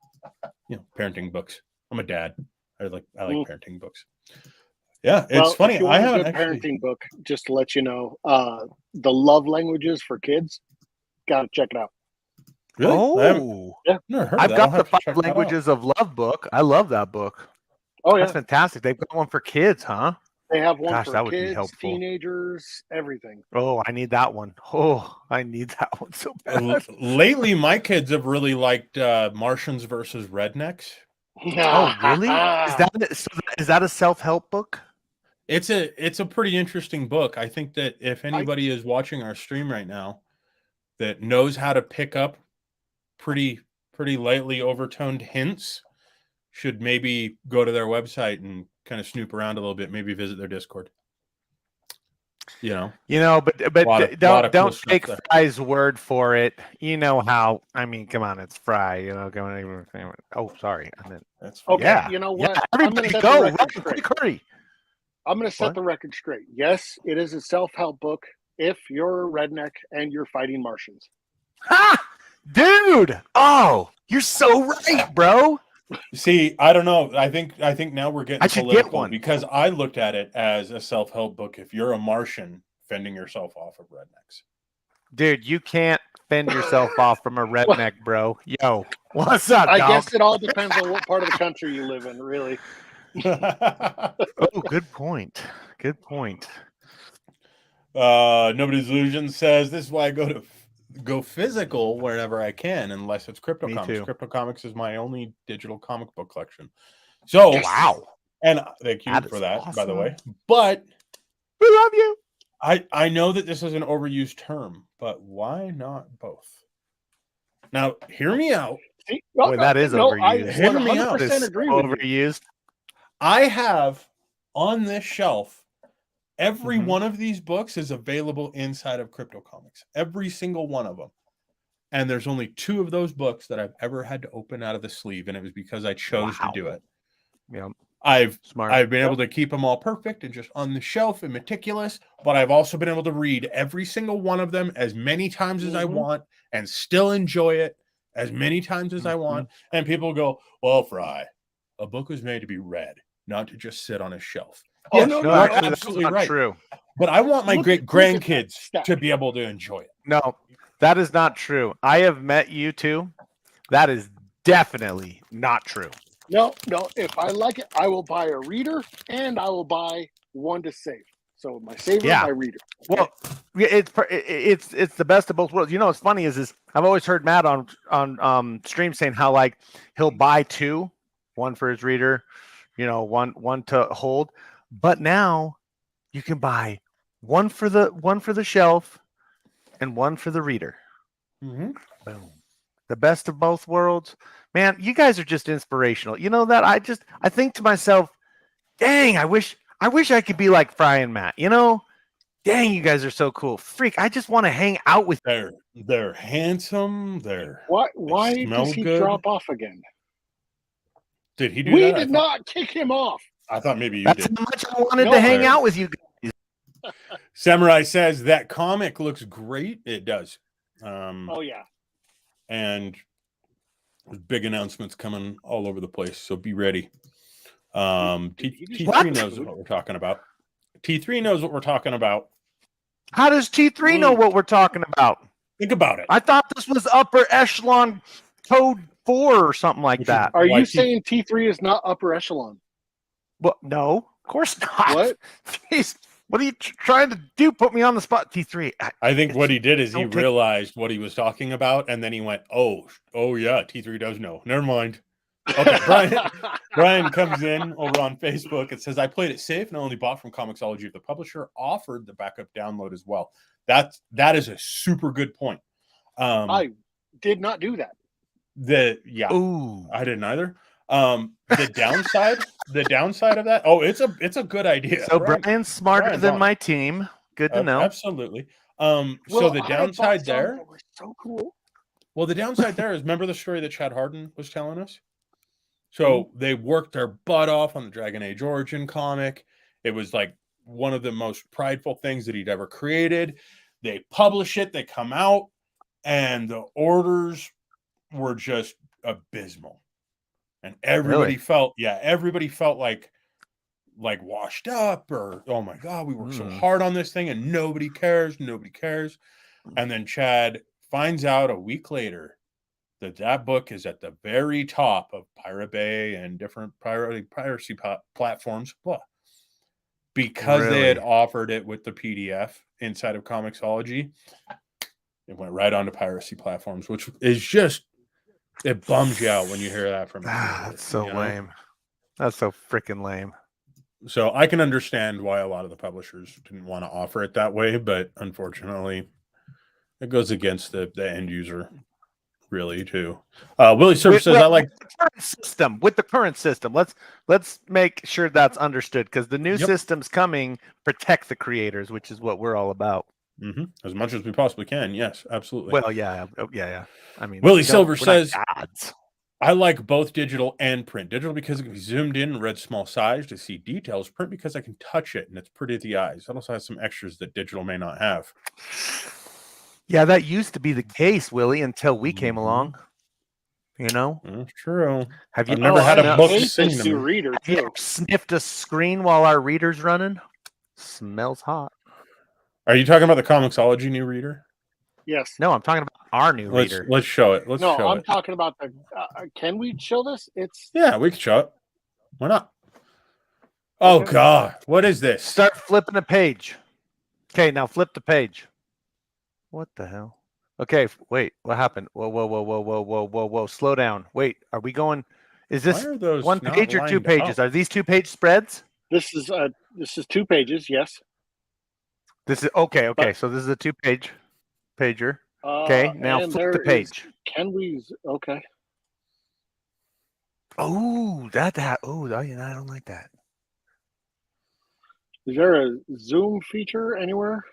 Parenting books. I'm a dad. I like parenting books. Yeah, it's funny. If you want a good parenting book, just to let you know, The Love Languages for Kids. Gotta check it out. Really? Oh, yeah. Never heard I've of got the 5 Languages of Love book. I love that book. Oh, yeah. That's fantastic. They've got one for kids, huh? They have one for kids, teenagers, everything. Oh, I need that one. Oh, I need that one so bad. Lately, my kids have really liked Martians versus Rednecks. Oh, really? Is that a self-help book? It's a pretty interesting book. I think that if anybody is watching our stream right now that knows how to pick up pretty lightly overtoned hints, should maybe go to their website and kind of snoop around a little bit, maybe visit their Discord. But don't take Fry's word for it. You know how? I mean, come on, it's Fry. Oh, sorry. That's okay. Yeah. You know what? Yeah, everybody go! Hurry! I'm going to set the record straight. Yes, it is a self-help book. If you're a redneck and you're fighting Martians. Ha! Dude! Oh, you're so right, bro. See, I don't know. I think now we're getting political. Get one. Because I looked at it as a self-help book. If you're a Martian, fending yourself off of rednecks. Dude, you can't fend yourself off from a redneck, bro. Yo, what's up, I dog? guess it all depends on what part of the country you live in, really. Oh, good point. Good point. Nobody's Illusion says this is why I go physical wherever I can, unless it's Crypto Comics. Crypto Comics is my only digital comic book collection. So wow, and thank you for that, awesome. by the way. But we love you. I know that this is an overused term, but why not both? Now, hear me out. That is overused. Hear me out. Overused. I have on this shelf. Every one of these books is available inside of Crypto Comics. Every single one of them. And there's only 2 of those books that I've ever had to open out of the sleeve, and it was because I chose to do it. Yeah. I've been able to keep them all perfect and just on the shelf and meticulous, but I've also been able to read every single one of them as many times as I want and still enjoy it as many times as I want. And people go, well, Fry, a book was made to be read, not to just sit on a shelf. Oh, yes, no, absolutely right. True. But I want my great grandkids to be able to enjoy it. No, that is not true. I have met you too. That is definitely not true. No. If I like it, I will buy a reader and I will buy one to save. So my saver, my reader. Okay? Well, it's the best of both worlds. You know what's funny is I've always heard Matt on stream saying how like he'll buy 2, one for his reader, one to hold. But now you can buy one for the shelf and one for the reader. Mm-hmm. Boom. The best of both worlds. Man, you guys are just inspirational. You know that I think to myself, dang, I wish I could be like Fry and Matt. You know, dang, you guys are so cool. Freak, I just want to hang out with. They're handsome. They Why does smell he good. drop off again? Did he do We that? did not kick him off. I thought maybe you That's did. how much I wanted No, to hang I- out with you guys. Samurai says that comic looks great. It does. Oh yeah. And there's big announcements coming all over the place, so be ready. T3 What? knows what we're talking about. T3 knows what we're talking about. How does T3 know what we're talking about? Think about it. I thought this was upper echelon code 4 or something like Which is that. Are why you saying T3 is not upper echelon? Well, no, of course not. What? Jeez, what are you trying to do? Put me on the spot, T3. I think what he did is he don't take- realized what he was talking about, and then he went, oh yeah, T3 does know. Never mind. Okay, Brian comes in over on Facebook and says, I played it safe and only bought from Comixology if the publisher offered the backup download as well. That is a super good point. I did not do that. Ooh. I didn't either. The downside of that, it's a good idea. So Brian's smarter Brian's than on my it. team. Good to know. Absolutely. Well, So the I downside bought some there, that were so cool. well, the downside there is, remember the story that Chad Harden was telling us? So they worked their butt off on the Dragon Age Origin comic. It was like one of the most prideful things that he'd ever created. They publish it, they come out, and the orders were just abysmal. And everybody felt like washed up, or oh my God, we worked so hard on this thing and nobody cares. And then Chad finds out a week later that book is at the very top of Pirate Bay and different piracy platforms, because they had offered it with the PDF inside of Comixology. It went right onto piracy platforms, which is just, it bums you out when you hear that from a creator, That's so lame. That's so freaking lame. So I can understand why a lot of the publishers didn't want to offer it that way, but unfortunately, it goes against the end user, really, too. Willie Server says, "I like with the current system. Let's make sure that's understood, because the new systems coming protect the creators, which is what we're all about. As much as we possibly can. Yes, absolutely. Well, yeah. I mean, Willie Silver says, gods. I like both digital and print. Digital because it can be zoomed in and read small size to see details. Print because I can touch it and it's pretty to the eyes. It also has some extras that digital may not have. Yeah, that used to be the case, Willie, until we came along. You know? That's true. Have you I've never had a book sing to me. Reader, Have you ever sniffed a screen while our reader's running? Smells hot. Are you talking about the Comixology new reader? Yes. No, I'm talking about our new reader. Let's show it. I'm talking about the. Can we show this? Yeah, we can show it. Why not? Oh God, what is this? Start flipping a page. Okay, now flip the page. What the hell? Okay, wait. What happened? Whoa! Slow down. Wait, are we going? Is this one page or 2 pages? Are these 2-page spreads? This is 2 pages. Yes. This is okay. So this is a 2-page pager. Okay, now flip the page. Can we? Okay. Oh, that. Oh, I don't like that. Is there a zoom feature anywhere?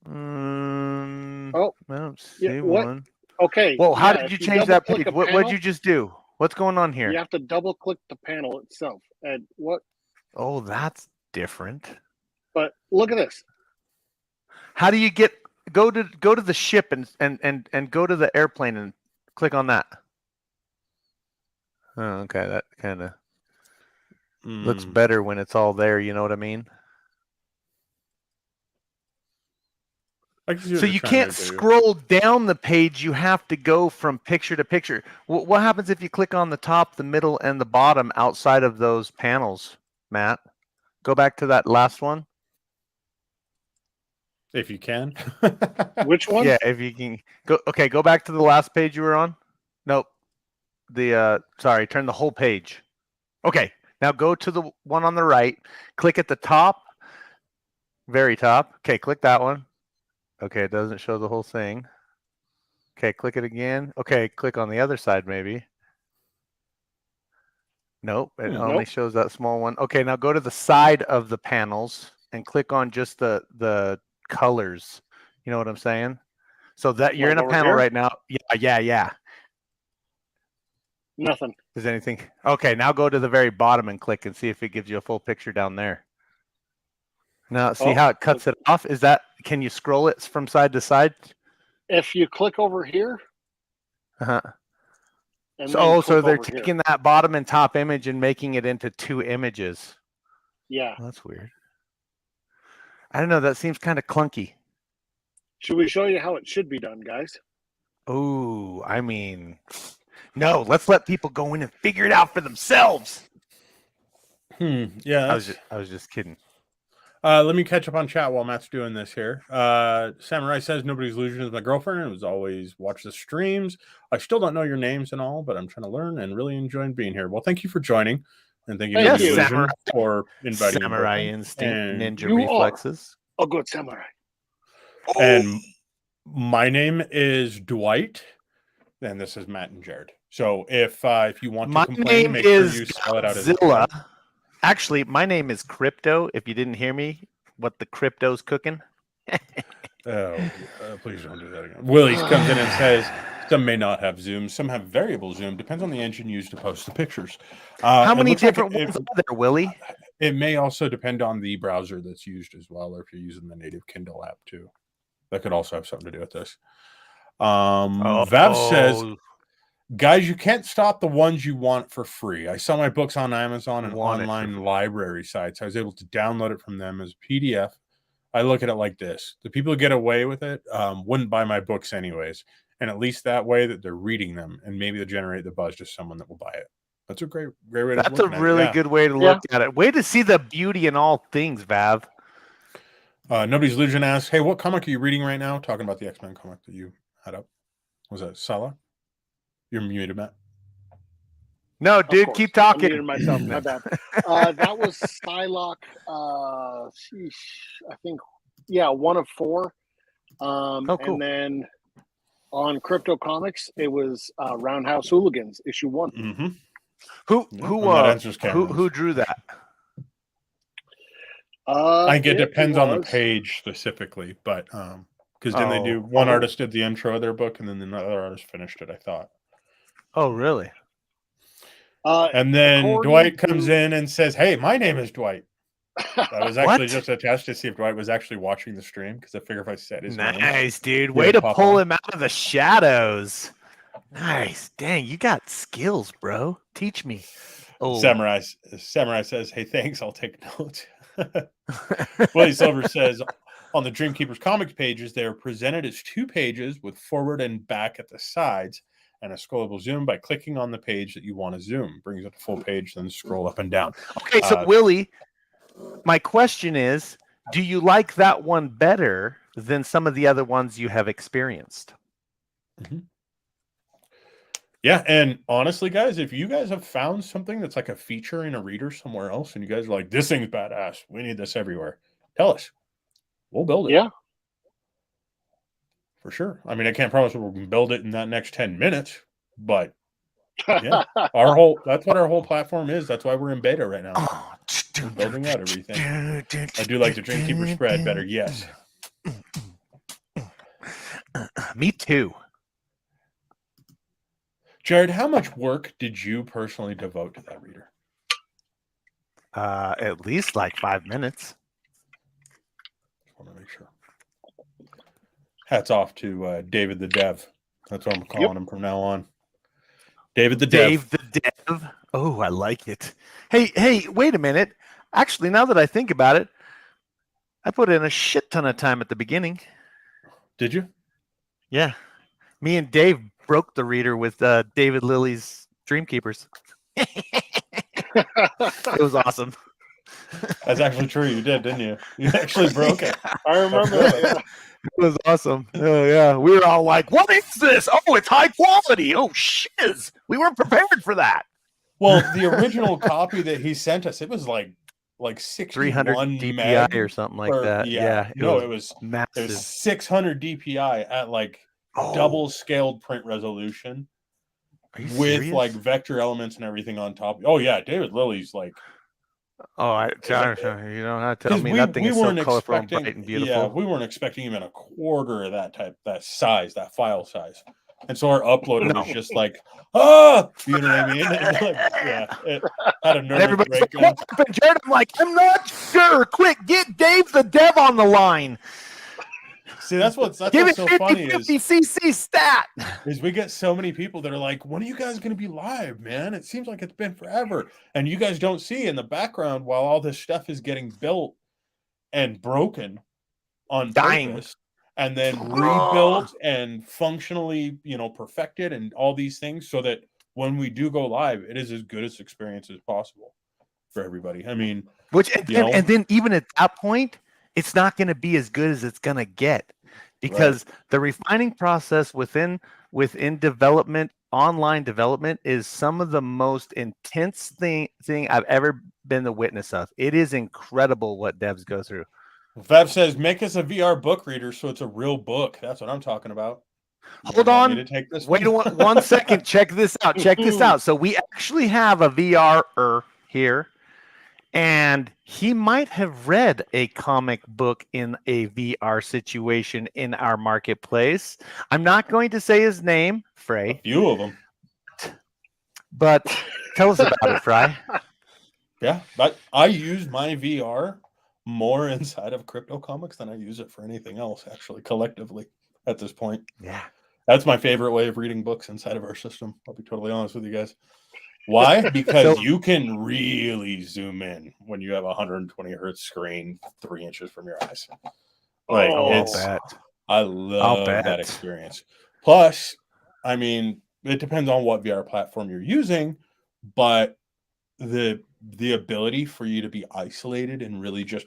I don't see one. Okay. Well, how did you change that page? What did you just do? What's going on here? You have to double click the panel itself. And what? Oh, that's different. But look at this. How do you go to the ship and go to the airplane and click on that? Oh, okay, that kind of looks better when it's all there. You know what I mean? So you can't scroll down the page. You have to go from picture to picture. What happens if you click on the top, the middle, and the bottom outside of those panels, Matt? Go back to that last one. If you can. Which one? Yeah, if you can. Go back to the last page you were on. Nope. Sorry, turn the whole page. Okay, now go to the one on the right. Click at the top, very top. Okay, click that one. Okay, it doesn't show the whole thing. Okay, click it again. Okay, click on the other side maybe. Nope, it only Nope. shows that small one. Okay, now go to the side of the panels and click on just the colors. You know what I'm saying? So that you're Like in a over panel here? right now. Yeah. Nothing. Is anything? Okay, now go to the very bottom and click and see if it gives you a full picture down there. Now, see how it cuts it off? Can you scroll it from side to side? If you click over here, Uh-huh. and So they're over taking here. that bottom and top image and making it into 2 images. Yeah. Well, that's weird. I don't know. That seems kind of clunky. Should we show you how it should be done, guys? Oh, I mean, no. Let's let people go in and figure it out for themselves. Yeah, I was just kidding. Let me catch up on chat while Matt's doing this here. Samurai says nobody's illusion is my girlfriend and was always watch the streams. I still don't know your names and all, but I'm trying to learn and really enjoying being here. Well, thank you for joining, and thank you, Thank Nobody's you. Illusion, for inviting Samurai your instinct, and ninja reflexes. A good samurai. And my name is Dwight, and this is Matt and Jared. So if you want to complain, make sure you spell it out as Zilla. Actually, my name is Crypto. If you didn't hear me, what the crypto's cooking. Please don't do that again. Willie comes in and says some may not have zoom, some have variable zoom. Depends on the engine used to post the pictures. How many different ones are there, Willie? It may also depend on the browser that's used as well, or if you're using the native Kindle app too. That could also have something to do with this. Vav says, guys, you can't stop the ones you want for free. I sell my books on Amazon and online library sites. I was able to download it from them as a PDF. I look at it like this. The people who get away with it wouldn't buy my books anyways. And at least that way that they're reading them, and maybe they'll generate the buzz to someone that will buy it. That's a great way to look at it. That's a really good way to look at it. Way to see the beauty in all things, Vav. Nobody's Illusion asks, hey, what comic are you reading right now? Talking about the X-Men comic that you had up. Was that Sala? You're muted, Matt. No, dude, keep talking. I muted myself. My bad. That was Psylocke. I think, 1 of 4. Cool. And then on Crypto Comics, it was Roundhouse Hooligans, issue 1. Mm-hmm. Who drew that? I think it depends on the page specifically, but because then they do one artist did the intro of their book, and then another artist finished it. I thought. Oh, really? And then Dwight comes in and says, "Hey, my name is Dwight." I was actually just a test to see if Dwight was actually watching the stream, because I figure if I said his name, nice, dude. Way to pull him out of the shadows. Nice, dang, you got skills, bro. Teach me. Samurai says, "Hey, thanks. I'll take notes." Willie Silver says, on the Dreamkeepers comics pages, they are presented as 2 pages with forward and back at the sides and a scrollable zoom by clicking on the page that you want to zoom. Brings up the full page, then scroll up and down. Okay, so Willie, my question is, do you like that one better than some of the other ones you have experienced? Mm-hmm. Yeah, and honestly, guys, if you guys have found something that's like a feature in a reader somewhere else, and you guys are like, this thing's badass, we need this everywhere, tell us. We'll build it. Yeah. For sure. I mean, I can't promise we can build it in that next 10 minutes, but yeah, that's what our whole platform is. That's why we're in beta right now. We're building out everything. I do like the Dreamkeeper spread better, yes. Me too. Jared, how much work did you personally devote to that reader? At least like 5 minutes. Just want to make sure. Hats off to David the Dev. That's what I'm calling him from now on. David the Dev. Dave the Dev. Oh, I like it. Hey, wait a minute. Actually, now that I think about it, I put in a shit ton of time at the beginning. Did you? Yeah. Me and Dave broke the reader with David Lilly's Dreamkeepers. It was awesome. That's actually true. You did, didn't you? You actually broke it. I remember that. Yeah. It was awesome. Oh, yeah. We were all like, what is this? Oh, it's high quality. Oh, shiz. We weren't prepared for that. Well, the original copy that he sent us, it was like like 300 61 DPI meg or something like per, that. Yeah, it was massive. 600 DPI at like double scaled print resolution Are you with serious? like vector elements and everything on top. Oh yeah, David Lily's like, Oh, you don't have to tell me we, that thing we is so weren't colorful and expecting, bright and beautiful. we weren't expecting even a quarter of that size, that file size. And so our uploader was just like, you know what I mean? And like, it had a nervous Everybody's like, breakdown. what happened, Jared? I'm like, I'm not sure. Quick, get Dave the dev on the line. See, that's what's so 50, funny 50 CC stat. is we get so many people that are like, when are you guys going to be live, man? It seems like it's been forever. And you guys don't see in the background while all this stuff is getting built and broken on purpose and then rebuilt and functionally, perfected and all these things so that when we do go live, it is as good as experience as possible for everybody. I mean, and then even at that point, it's not going to be as good as it's going to get because the refining process within development, online development, is some of the most intense thing I've ever been the witness of. It is incredible what devs go through. Vav says, make us a VR book reader so it's a real book. That's what I'm talking about. Hold on. Wait 1 second. Check this out. So we actually have a VR here. And he might have read a comic book in a VR situation in our marketplace. I'm not going to say his name, Frey. A few of them. But tell us about it, Fry. Yeah, but I use my VR more inside of crypto comics than I use it for anything else, actually, collectively at this point. Yeah. That's my favorite way of reading books inside of our system. I'll be totally honest with you guys. Why? Because you can really zoom in when you have a 120 hertz screen 3 inches from your eyes. Like, I love that experience. Plus, I mean, it depends on what VR platform you're using, but the ability for you to be isolated and really just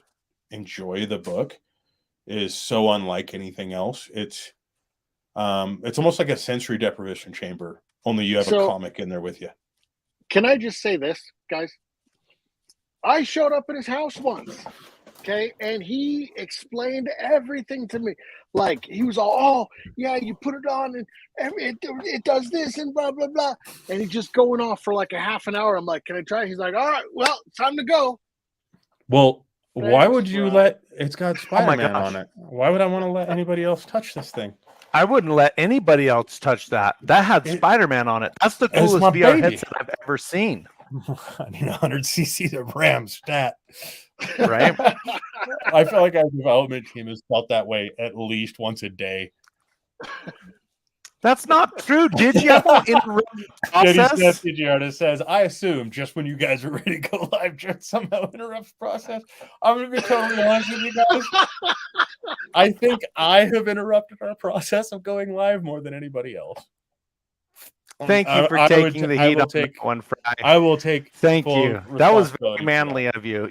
enjoy the book is so unlike anything else. It's almost like a sensory deprivation chamber, only you have a comic in there with you. Can I just say this, guys? I showed up at his house once, okay, and he explained everything to me. Like, he was all, yeah, you put it on and it does this and blah, blah, blah. And he's just going off for like a half an hour. I'm like, can I try? He's like, all right, well, it's time to go. Well, why would you it's got Spider-Man on it. Why would I want to let anybody else touch this thing? I wouldn't let anybody else touch that. That had Spider-Man on it. That's the coolest VR headset I've ever seen. I need 100 cc's of RAM stat. Right? I feel like our development team has felt that way at least once a day. That's not true. Digi Artist says, I assume just when you guys are ready to go live, just somehow interrupts process. I'm going to be totally honest with you guys. I think I have interrupted our process of going live more than anybody else. Thank you for taking the heat on that one, Fry. I will take. Thank you. That was very manly of you.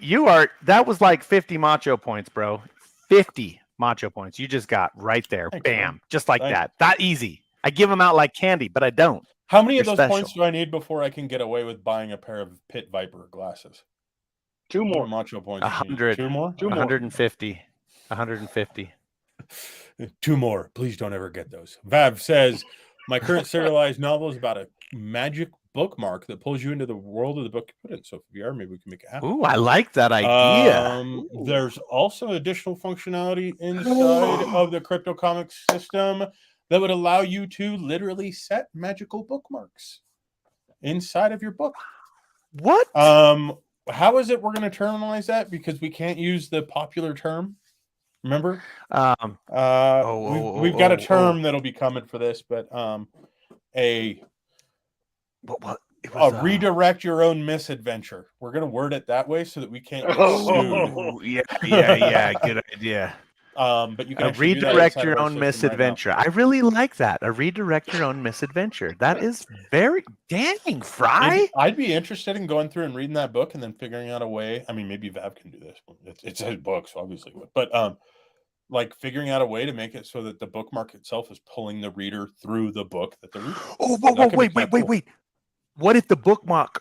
That was like 50 macho points, bro. 50 macho points. You just got right there. Thanks, bam. Man. Just like that. That easy. I give them out like candy, but I don't. How many of those points do I need before I can get away with buying a pair of Pit Viper glasses? 2 more. Macho points. 100. 2 more? 150. 150. 2 more. Please don't ever get those. Vav says, my current serialized novel is about a magic bookmark that pulls you into the world of the book you put in. So if you are, maybe we can make it happen. Ooh, I like that idea. There's also additional functionality inside of the Crypto Comics system that would allow you to literally set magical bookmarks inside of your book. What? How is it we're going to terminalize that? Because we can't use the popular term. Remember? We've got a term that'll be coming for this, but redirect your own misadventure. We're going to word it that way so that we can't get sued. Yeah, good idea. But you can redirect your own misadventure. Right, I really like that. A redirect your own misadventure. That is very dang, Fry. I'd be interested in going through and reading that book and then figuring out a way. I mean, maybe Vav can do this. It's his book, so obviously, but like figuring out a way to make it so that the bookmark itself is pulling the reader through the book that they're reading. Wait. What if the bookmark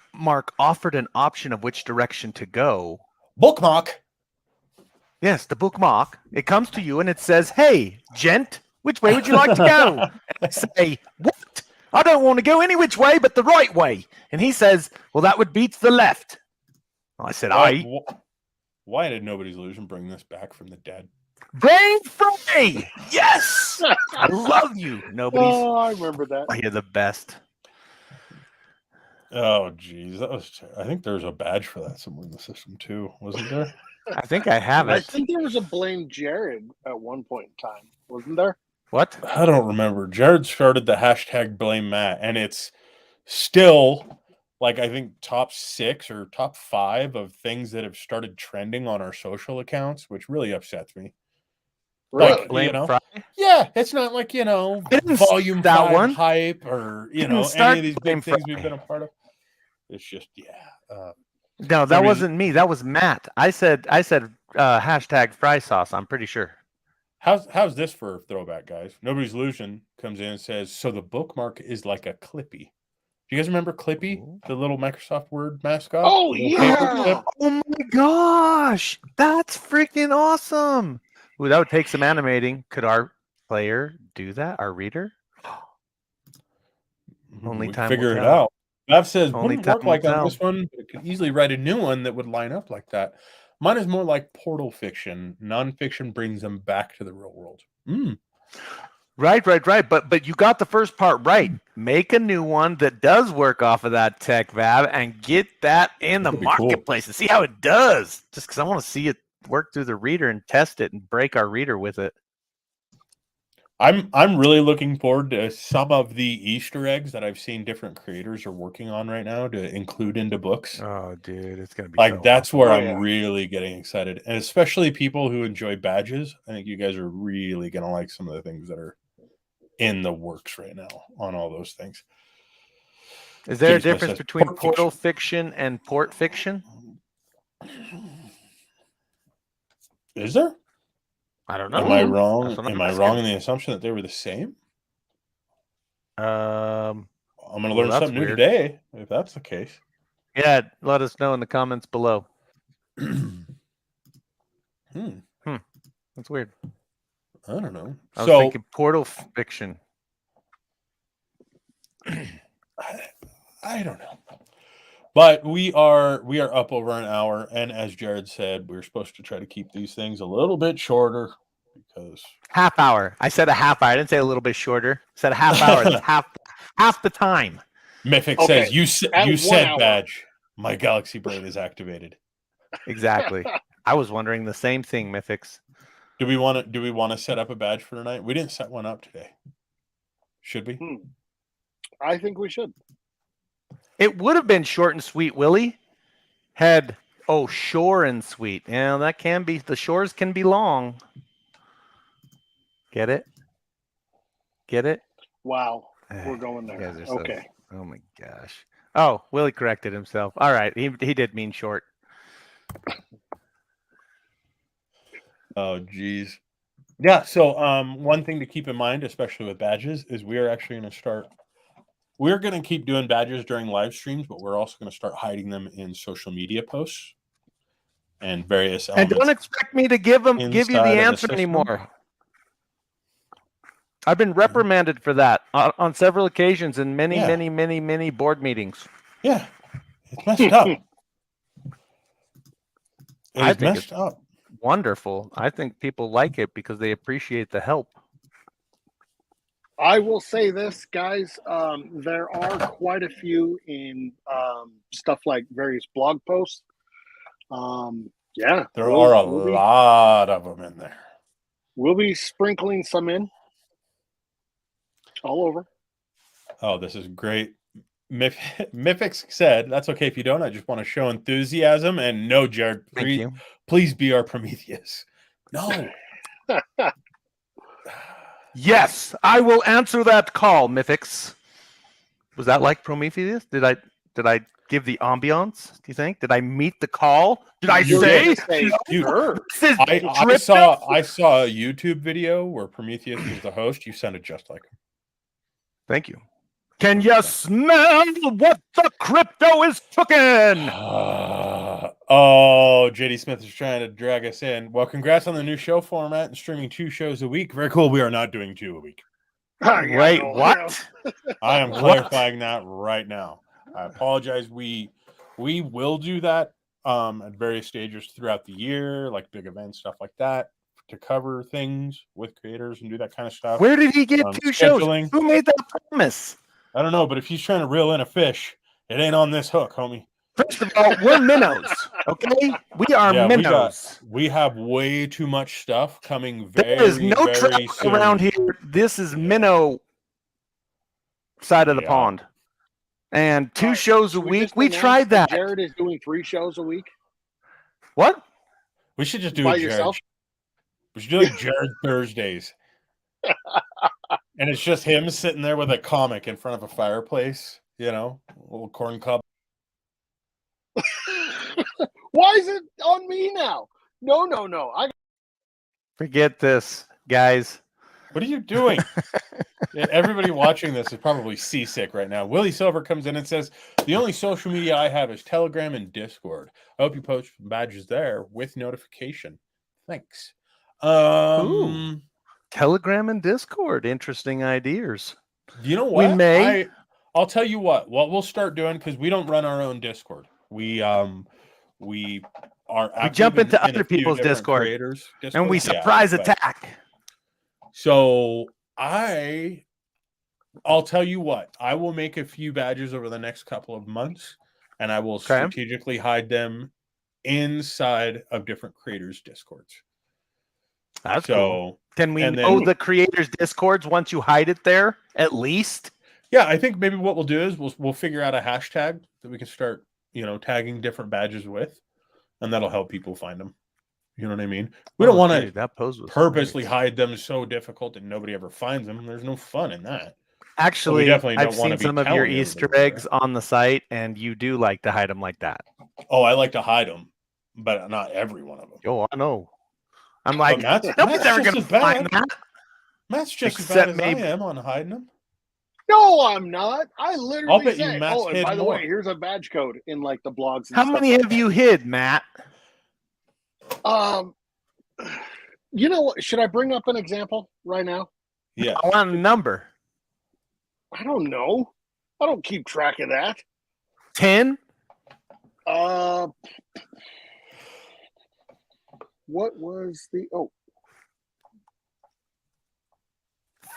offered an option of which direction to go? bookmark. Yes, the bookmark. It comes to you and it says, "Hey, gent, which way would you like to go?" And I say, "What? I don't want to go any which way but the right way." And he says, "Well, that would beat the left." I said, Why did Nobody's Illusion bring this back from the dead? Brain free! Yes! I love you. Oh, I remember that. You're the best. Oh, geez. I think there's a badge for that somewhere in the system, too. Wasn't there? I think I have it. I think there was a Blame Jared at one point in time. Wasn't there? What? I don't remember. Jared started the hashtag Blame Matt, and it's still, like, I think top 6 or top 5 of things that have started trending on our social accounts, which really upsets me. Really? Like, Blame Fry? Yeah, it's not like, volume that 5 one. hype or, any of these big things we've been a part of. It's just, no, that wasn't me. That was Matt. I said hashtag fry sauce. I'm pretty sure. How's this for a throwback, guys? Nobody's Illusion comes in and says, so the bookmark is like a Clippy. Do you guys remember Clippy, the little Microsoft Word mascot? Oh, yeah. Oh, my gosh. That's freaking awesome. Ooh, that would take some animating. Could our player do that? Our reader? Only time will figure it tell. out. Bev says, Only wouldn't time work will like on tell. this one, but it could easily write a new one that would line up like that. Mine is more like portal fiction. Nonfiction brings them back to the real world. Right. But you got the first part right. Make a new one that does work off of that tech, Vav, and get that in the That'd be cool. marketplace and see how it does. Just because I want to see it work through the reader and test it and break our reader with it. I'm really looking forward to some of the Easter eggs that I've seen different creators are working on right now to include into books. Oh, dude, it's gonna be Like, that's where I'm yeah. really getting excited. And especially people who enjoy badges. I think you guys are really gonna like some of the things that are in the works right now on all those things. Is there a James Smith difference says, between port portal fiction and port fiction? Is there? I don't know. Am I wrong? That's what I'm Am I asking. wrong in the assumption that they were the same? Um, I'm gonna Well, learn that's something new weird. today, if that's the case. yeah, let us know in the comments below. That's weird. I don't know. I was thinking portal fiction. I don't know. But we are up over an hour, and as Jared said, we're supposed to try to keep these things a little bit shorter because Half hour. I said a half hour. I didn't say a little bit shorter. I said a half hour. That's half the time. Mythic Okay, says you at you 1 said hour. badge. My galaxy brain is activated. Exactly. I was wondering the same thing, Mythics. Do we want to set up a badge for tonight? We didn't set one up today. Should we? I think we should. It would have been short and sweet, Willie. Had shore and sweet. Yeah, that can be. The shores can be long. Get it? Get it? Wow, we're going You there. guys are so- Okay. Oh my gosh. Oh, Willie corrected himself. All right, he did mean short. Oh, geez. Yeah. So, one thing to keep in mind, especially with badges, is we are actually going to start. We're going to keep doing badges during live streams, but we're also going to start hiding them in social media posts and various And elements. don't expect me to give you inside of the the answer system. anymore. I've been reprimanded for that on several occasions in many board meetings. Yeah, it's messed up. I It's think messed up. Wonderful. I think people like it because they appreciate the help. I will say this, guys. There are quite a few in stuff like various blog posts. Yeah, There are a lot of them in there. We'll be sprinkling some in all over. Oh, this is great. Mythix said, that's okay if you don't. I just want to show enthusiasm. And no, Jared, Thank you. please be our Prometheus. No. Yes, I will answer that call, Mythix. Was that like Prometheus? Did I give the ambiance? Do you think? Did I meet the call? Did I You say? did say Dude, sure. This is I saw a YouTube video where Prometheus was the host. You sounded just like him. Thank you. Can you smell what the crypto is cooking? Oh, JD Smith is trying to drag us in. Well, congrats on the new show format and streaming 2 shows a week. Very cool. We are not doing 2 a week. Wait, what? I am clarifying that right now. I apologize. We will do that at various stages throughout the year, like big events, stuff like that, to cover things with creators and do that kind of stuff. Where did he get 2 shows? Scheduling. Who made that promise? I don't know, but if he's trying to reel in a fish, it ain't on this hook, homie. First of all, we're minnows, okay? We are minnows. We have way too much stuff coming very, there is no very trout soon. around here. This is minnow side of the pond. And 2 shows a week. We tried that. Jared is doing 3 shows a week. What? We should just do By it, Jared. yourself? We should do like Jared Thursdays. And it's just him sitting there with a comic in front of a fireplace, a little corn cob. Why is it on me now? No. Forget this, guys. What are you doing? Everybody watching this is probably seasick right now. Willie Silver comes in and says, the only social media I have is Telegram and Discord. I hope you post badges there with notification. Thanks. Ooh. Telegram and Discord. Interesting ideas. You know what? We may. I'll tell you what we'll start doing, because we don't run our own Discord. We jump into other people's Discord and we surprise attack. So I'll tell you what, I will make a few badges over the next couple of months, and I will strategically hide them inside of different creators' Discords. That's cool. Can we know the creators' Discords once you hide it there, at least? Yeah, I think maybe what we'll do is we'll figure out a hashtag that we can start, tagging different badges with, and that'll help people find them. You know what I mean? We don't want to purposely hide them so difficult that nobody ever finds them. There's no fun in that. Actually, I've seen some of your Easter eggs on the site, and you do like to hide them like that. Oh, I like to hide them, but not every one of them. Oh, I know. I'm like, nobody's ever going to find that. Matt's just as bad as I am on hiding them. No, I'm not. I literally I'll bet you Matt's and by the way, here's a badge code in like the blogs. How many have you hid, Matt? You know what? Should I bring up an example right now? Yeah. I want a number. I don't know. I don't keep track of that. 10? What was the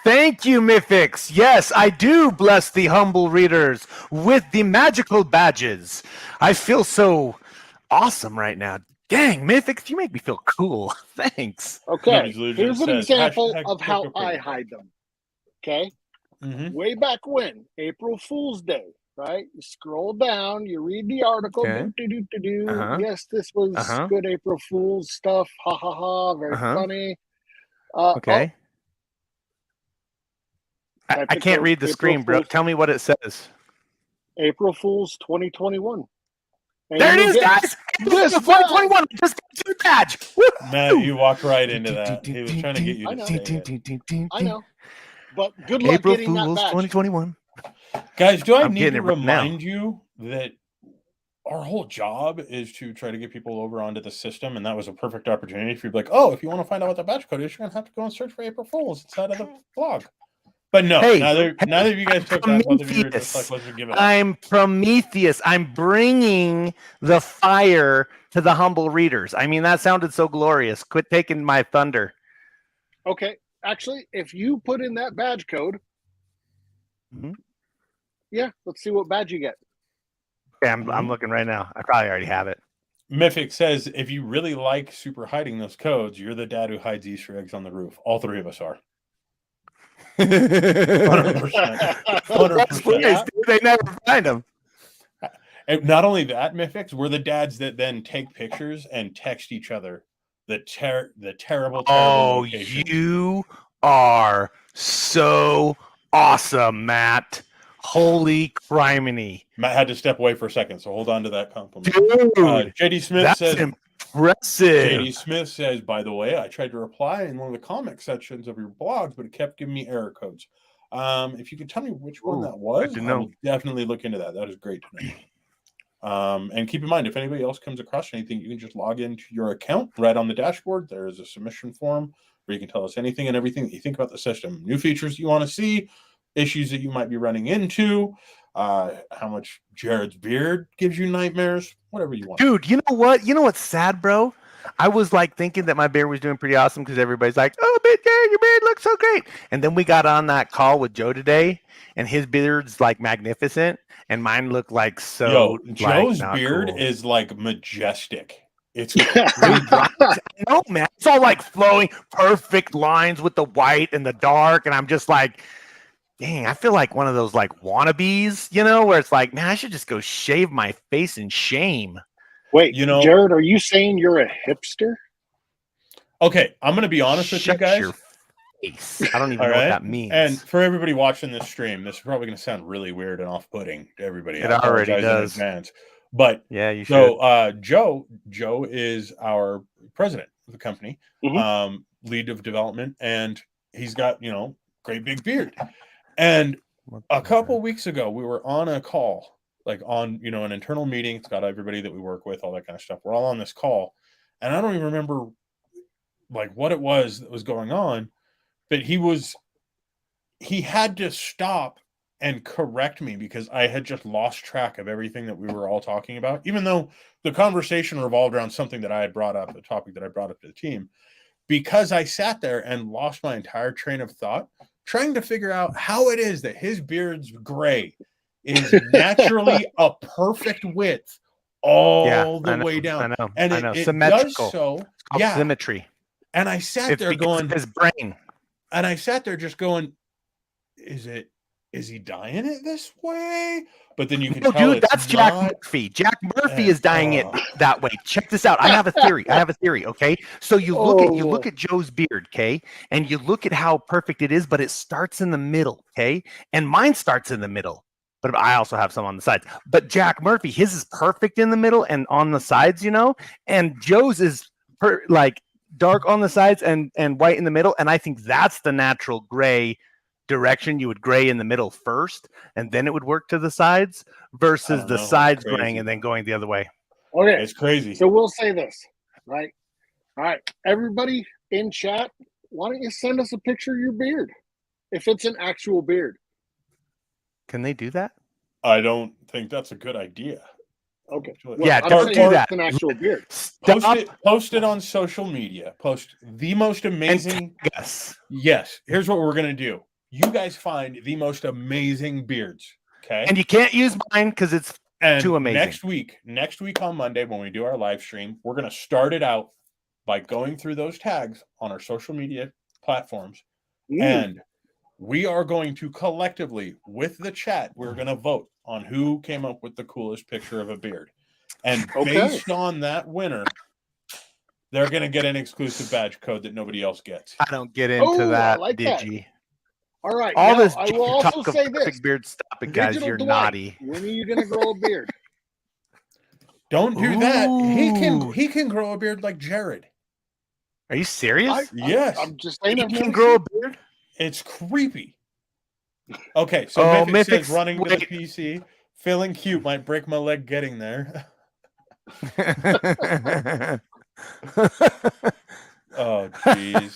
Thank you, Mythix. Yes, I do bless the humble readers with the magical badges. I feel so awesome right now. Dang, Mythix, you make me feel cool. Thanks. Okay, here's an example of how I hide them. Okay? Mm-hmm. Way back when, April Fool's Day, right? You scroll down, you read the article. Okay. Yes, this was good April Fool's stuff. Ha ha ha, very funny. Okay. I can't read the screen, bro. Tell me what it says. April Fool's 2021. And there it is, guys. This is 2021. Just got your badge. Matt, you walked right into that. He was trying to get you to say it. I know. But good luck April getting Fool's that badge. 2021. Guys, do I need to remind you that our whole job is to try to get people over onto the system, and that was a perfect opportunity for you to be like, oh, if you want to find out what the badge code is, you're going to have to go and search for April Fool's inside of the blog. But no, neither of you guys took that. Both of you were just like, let's give it up. I'm Prometheus. I'm bringing the fire to the humble readers. I mean, that sounded so glorious. Quit taking my thunder. Okay. Actually, if you put in that badge code, yeah, let's see what badge you get. Okay, I'm looking right now. I probably already have it. Mythic says, if you really like super hiding those codes, you're the dad who hides Easter eggs on the roof. All 3 of us are. 100%. 100%. Nice, dude. They never find them. And not only that, Mythics, we're the dads that then take pictures and text each other the terrible location. You are so awesome, Matt. Holy criminy. Matt had to step away for a second, so hold on to that compliment. Dude, JD Smith says, impressive. JD Smith says, by the way, I tried to reply in one of the comment sections of your blogs, but it kept giving me error codes. If you could tell me which one that was, I will definitely look into that. That is great to And keep in mind, if anybody else comes across anything, you can just log into your account right on the dashboard. There is a submission form where you can tell us anything and everything that you think about the system, new features you want to see, issues that you might be running into, how much Jared's beard gives you nightmares, whatever you want. Dude, you know what? You know what's sad, bro? I was like thinking that my beard was doing pretty awesome because everybody's like, "Oh, Jared, your beard looks so great." And then we got on that call with Joe today, and his beard's like magnificent, and mine looked like so. Joe's not beard cool. is like majestic. It's I know, man. It's all like flowing, perfect lines with the white and the dark, and I'm just like, dang, I feel like one of those like wannabes, you know, where it's like, man, I should just go shave my face in shame. Wait, Jared, are you saying you're a hipster? Okay, I'm going to be honest with you guys. Your face. I don't even know what that means. And for everybody watching this stream, this is probably going to sound really weird and off-putting to everybody. It already does. In advance. But yeah, you should. So Joe is our president of the company, lead of development, and he's got, great big beard. And a couple weeks ago, we were on a call, like on, an internal meeting. It's got everybody that we work with, all that kind of stuff. We're all on this call. And I don't even remember like what it was that was going on, but he had to stop and correct me because I had just lost track of everything that we were all talking about, even though the conversation revolved around something that I had brought up, a topic that I brought up to the team, because I sat there and lost my entire train of thought trying to figure out how it is that his beard's gray is naturally a perfect width all the way down. I know. It symmetrical. Does so. It's called symmetry. And I sat there going, his brain. And I sat there just going, is he dyeing it this way? But then you can tell, dude, that's Jack Murphy. Jack Murphy is dyeing it that way. Check this out. I have a theory. Okay, so you look at Joe's beard, okay, and you look at how perfect it is, but it starts in the middle, okay, and mine starts in the middle, but I also have some on the sides. But Jack Murphy, his is perfect in the middle and on the sides, and Joe's is like dark on the sides and white in the middle, and I think that's the natural gray direction. You would gray in the middle first and then it would work to the sides versus the sides graying and then going the other way. Okay, it's crazy. So we'll say this, right? All right, everybody in chat, why don't you send us a picture of your beard if it's an actual beard? Can they do that? I don't think that's a good idea. Okay. Well, don't do that. It's an actual beard. Post it on social media. Post the most amazing. Yes. Here's what we're gonna do. You guys find the most amazing beards, okay? And you can't use mine because it's too amazing. Next week on Monday when we do our live stream, we're going to start it out by going through those tags on our social media platforms. And we are going to collectively, with the chat, we're going to vote on who came up with the coolest picture of a beard. And based on that winner, they're going to get an exclusive badge code that nobody else gets. I don't get into that, like Digi. All right. All this I will also say this. Beard, stop it, guys. You're naughty. When are you going to grow a beard? Don't do that. He can grow a beard like Jared. Are you serious? Yes. I'm just saying. He can grow a beard? It's creepy. Okay, so Mythic says running to the PC. Feeling cute might break my leg getting there. Oh, jeez.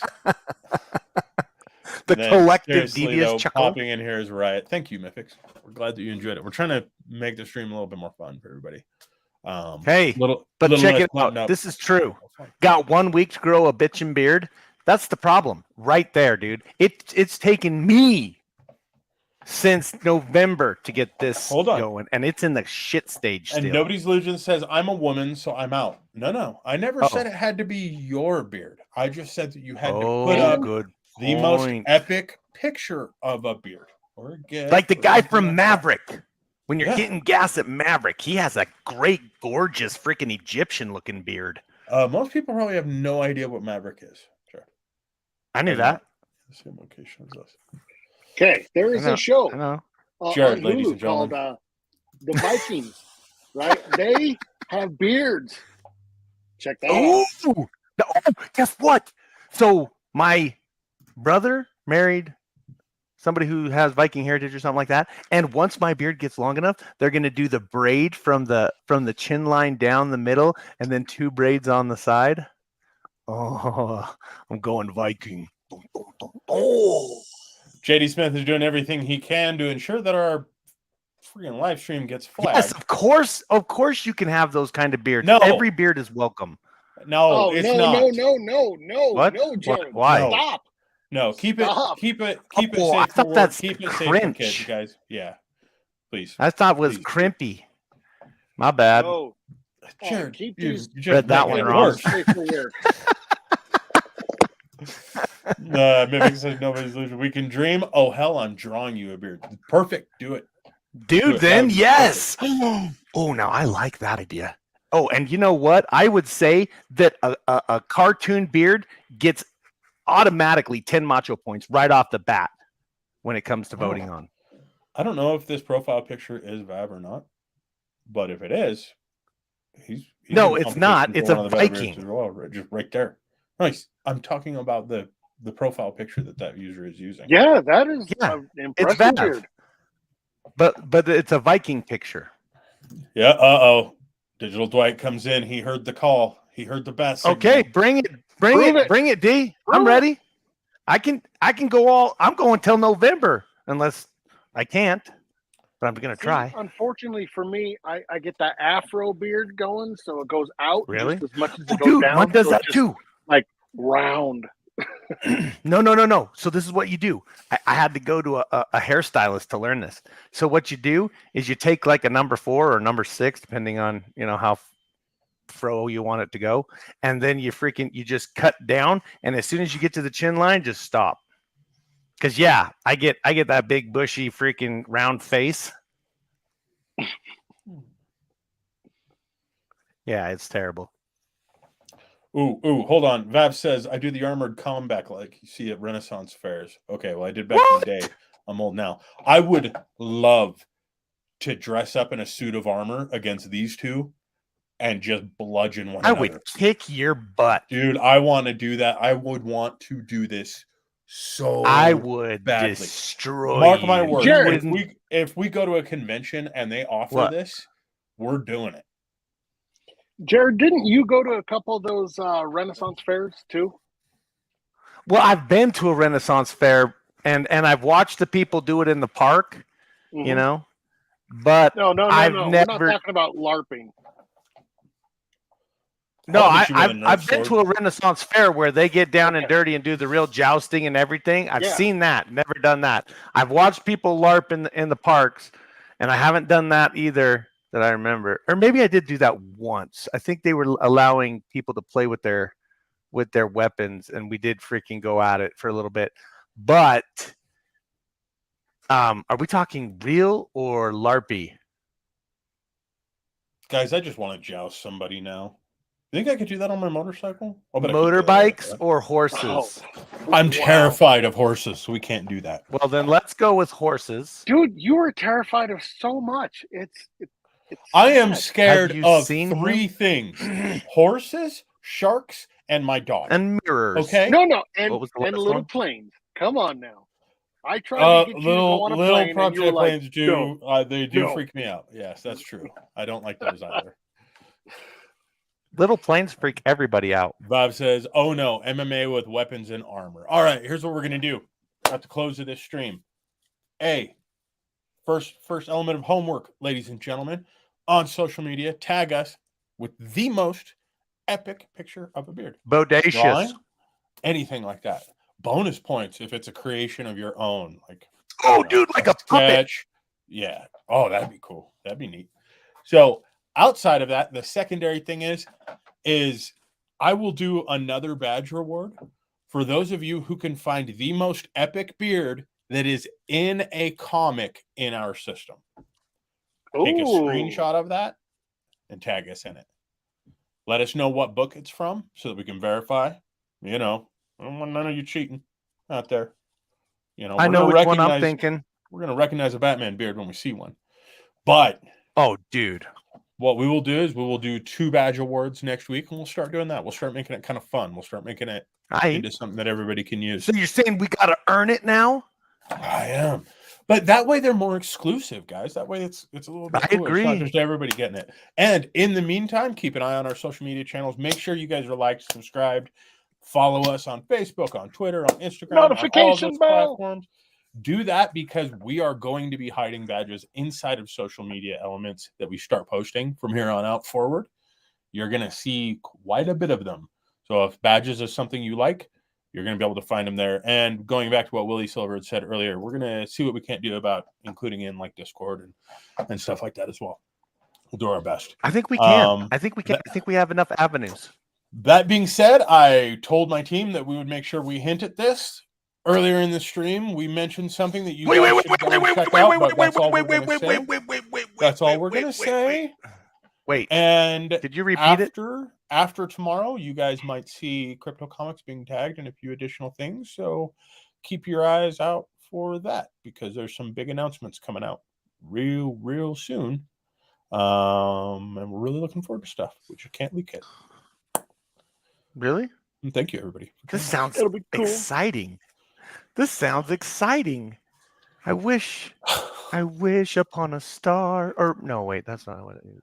The collective devious chuckle. Popping in here is right. Thank you, Mythics. We're glad that you enjoyed it. We're trying to make the stream a little bit more fun for everybody. Check it out. This is true. Got 1 week to grow a bitchin' beard. That's the problem right there, dude. It's taken me since November to get this going, and it's in the shit stage still. And Nobody's Legion says, I'm a woman, so I'm out. No. I never said it had to be your beard. I just said that you had to put up the most epic picture of a beard. Like the guy from Maverick. When you're getting gas at Maverick, he has a great, gorgeous, freaking Egyptian-looking beard. Most people probably have no idea what Maverick is. Sure. I knew that. The same location as us. Okay, there is a show Jared, on ladies Hulu and gentlemen. called The Vikings, right? They have beards. Check that out. Guess what? So my brother married somebody who has Viking heritage or something like that. And once my beard gets long enough, they're going to do the braid from the chin line down the middle, and then 2 braids on the side. Oh, I'm going Viking. Oh, JD Smith is doing everything he can to ensure that our freaking live stream gets flagged. yes, of course you can have those kind of beards. No. Every beard is welcome. No, it's not. No, What? Jared. Why? No. Stop. No, keep it Oh, safe I for thought work. that's Keep it safe for cringe. kids, guys. Yeah, please. I thought it was Please. crimpy. My bad. No. Jared, keep you these. just read that making one it wrong. worse. Safe for work. Mimic says nobody's losing. We can dream. Oh hell, I'm drawing you a beard. Perfect. Do it. Dude, Do it. then That would be yes. Oh, now I like that idea. Oh, and you know what? I would say that a cartoon beard gets automatically 10 macho points right off the bat when it comes to voting on. I don't know if this profile picture is Vav or not, but if it is, he's No, in it's not. competition It's for a one of the better Viking. beards as well, just right there. Nice. I'm talking about the profile picture that user is using. Yeah, that is Yeah, an It's impressive Vav. beard. But it's a Viking picture. Yeah. Uh-oh. Digital Dwight comes in. He heard the call. He heard the best. Okay, bring it, D. I'm ready. I can go I'm going till November unless I can't, but I'm gonna try. Unfortunately for me, I get that afro beard going, so it goes out Really? just as much as it Oh, goes dude, down. mine does so that it's just, too. like round. No. So this is what you do. I had to go to a hairstylist to learn this. So what you do is you take like a number 4 or number 6, depending on how fro you want it to go, and then you just cut down, and as soon as you get to the chin line, just stop. Because I get that big bushy freaking round face. Yeah, it's terrible. Ooh, hold on. Vav says, I do the armored combat like you see at Renaissance fairs. Okay, well, I did back in the day. I'm old now. I would love to dress up in a suit of armor against these two and just bludgeon one another. I would kick your butt. Dude, I want to do that. I would want to do this so I would badly. destroy Mark you. my words. Jared, if we go to a convention and they offer this, we're doing it. Jared, didn't you go to a couple of those Renaissance fairs too? Well, I've been to a Renaissance fair and I've watched the people do it in the park, Mm-hmm. But No. I've We're never. not talking about LARPing. No, I've been to a Renaissance fair where they get down and dirty and do the real jousting and everything. I've seen that, never done that. I've watched people LARP in the parks, and I haven't done that either that I remember. Or maybe I did do that once. I think they were allowing people to play with their weapons, and we did freaking go at it for a little bit. But are we talking real or LARPy? Guys, I just want to joust somebody now. You think I could do that on my motorcycle? Motorbikes or horses? Oh, I'm terrified of horses, so we can't do that. Well, then let's go with horses. Dude, you are terrified of so much. It's I am sad. scared of seen 3 things: horses, sharks, and my dog. And mirrors. Okay. No, What and was the little last one? planes. Come on now. I tried to get you to go on a little plane, and you were project like, planes do they do no. freak me out. Yes, that's true. I don't like those either. Little planes freak everybody out. Bob says, "Oh no, MMA with weapons and armor." All right, here's what we're gonna do at the close of this stream. First element of homework, ladies and gentlemen, on social media, tag us with the most epic picture of a beard. Bodacious. Drawing, anything like that. Bonus points if it's a creation of your own, like Dude, like a puppet. sketch. Yeah. Oh, that'd be cool. That'd be neat. So outside of that, the secondary thing is I will do another badge reward for those of you who can find the most epic beard that is in a comic in our system. Take a screenshot of that and tag us in it. Let us know what book it's from so that we can verify. I don't want none of you cheating out there. I know which one I'm thinking. We're going to recognize a Batman beard when we see one. But dude, what we will do is we will do 2 badge awards next week, and we'll start doing that. We'll start making it kind of fun. We'll start making it into something that everybody can use. So you're saying we got to earn it now? I am. But that way they're more exclusive, guys. That way it's a little bit cooler. It's not agree. just everybody getting it. And in the meantime, keep an eye on our social media channels. Make sure you guys are liked, subscribed, follow us on Facebook, on Twitter, on Instagram, Notification on all of those bell. platforms. Do that because we are going to be hiding badges inside of social media elements that we start posting from here on out forward. You're going to see quite a bit of them. So if badges is something you like, you're going to be able to find them there. And going back to what Willie Silver had said earlier, we're going to see what we can't do about including in like Discord and stuff like that as well. We'll do our best. I think we can. I think we can. I think we have enough avenues. That being said, I told my team that we would make sure we hint at this. Earlier in the stream, we mentioned something that you guys should go and check out, but that's all we're going to say. That's all we're going to say. Wait. And did you repeat it? After tomorrow, you guys might see Crypto Comics being tagged in a few additional things. So keep your eyes out for that because there's some big announcements coming out real soon. And we're really looking forward to stuff, which you can't leak it. Really? And thank you, everybody. This sounds It'll be cool. exciting. This sounds exciting. I wish upon a star. Or no, wait, that's not what it is.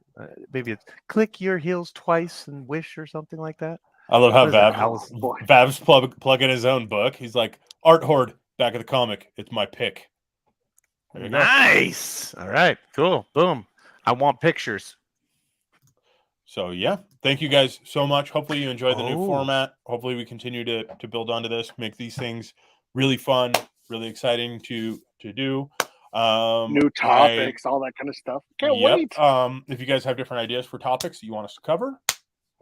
Maybe it's click your heels twice and wish or something like that. I love how Vav's plugging his own book. He's like, Art Horde, back of the comic. It's my pick. Nice. All right, cool. Boom. I want pictures. So yeah, thank you guys so much. Hopefully you enjoy the new format. Hopefully we continue to build onto this, make these things really fun, really exciting to do. New topics, all that kind of stuff. Can't wait. If you guys have different ideas for topics that you want us to cover,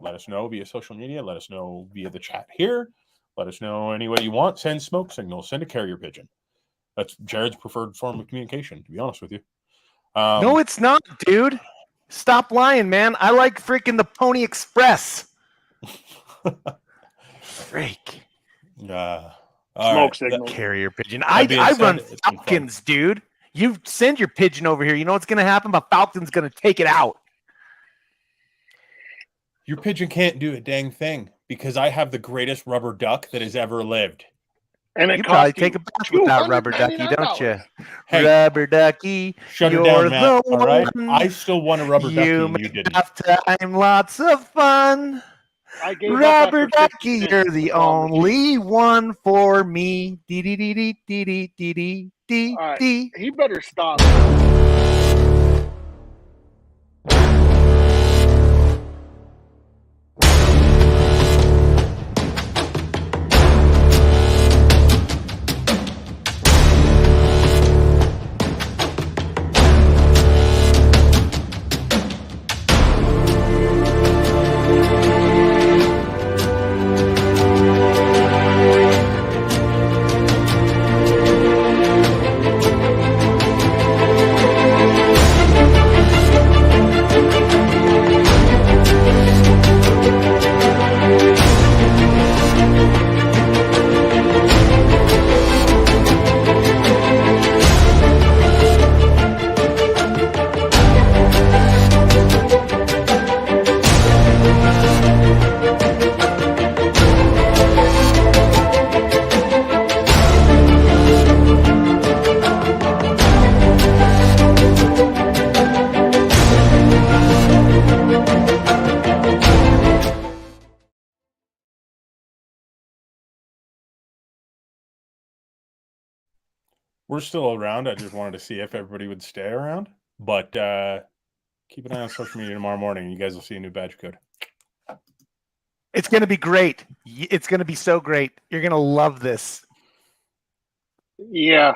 let us know via social media. Let us know via the chat here. Let us know any way you want. Send smoke signals. Send a carrier pigeon. That's Jared's preferred form of communication, to be honest with you. No, it's not, dude. Stop lying, man. I like freaking the Pony Express. Freak. Smoke signal. Carrier pigeon. I run Falcons, dude. You send your pigeon over here. You know what's going to happen? My Falcon's going to take it out. Your pigeon can't do a dang thing because I have the greatest rubber duck that has ever lived. And it you probably take a bath with that rubber ducky, don't you? Hey, rubber ducky, shut her down, Matt. All right, I still want a rubber ducky. You didn't. Have time, lots of fun. Rubber ducky, you're the only one for me. Dee dee dee dee dee dee dee dee dee. He better stop. We're still around. I just wanted to see if everybody would stay around. But keep an eye on social media tomorrow morning. You guys will see a new badge code. It's going to be great. It's going to be so great. You're going to love this. Yeah.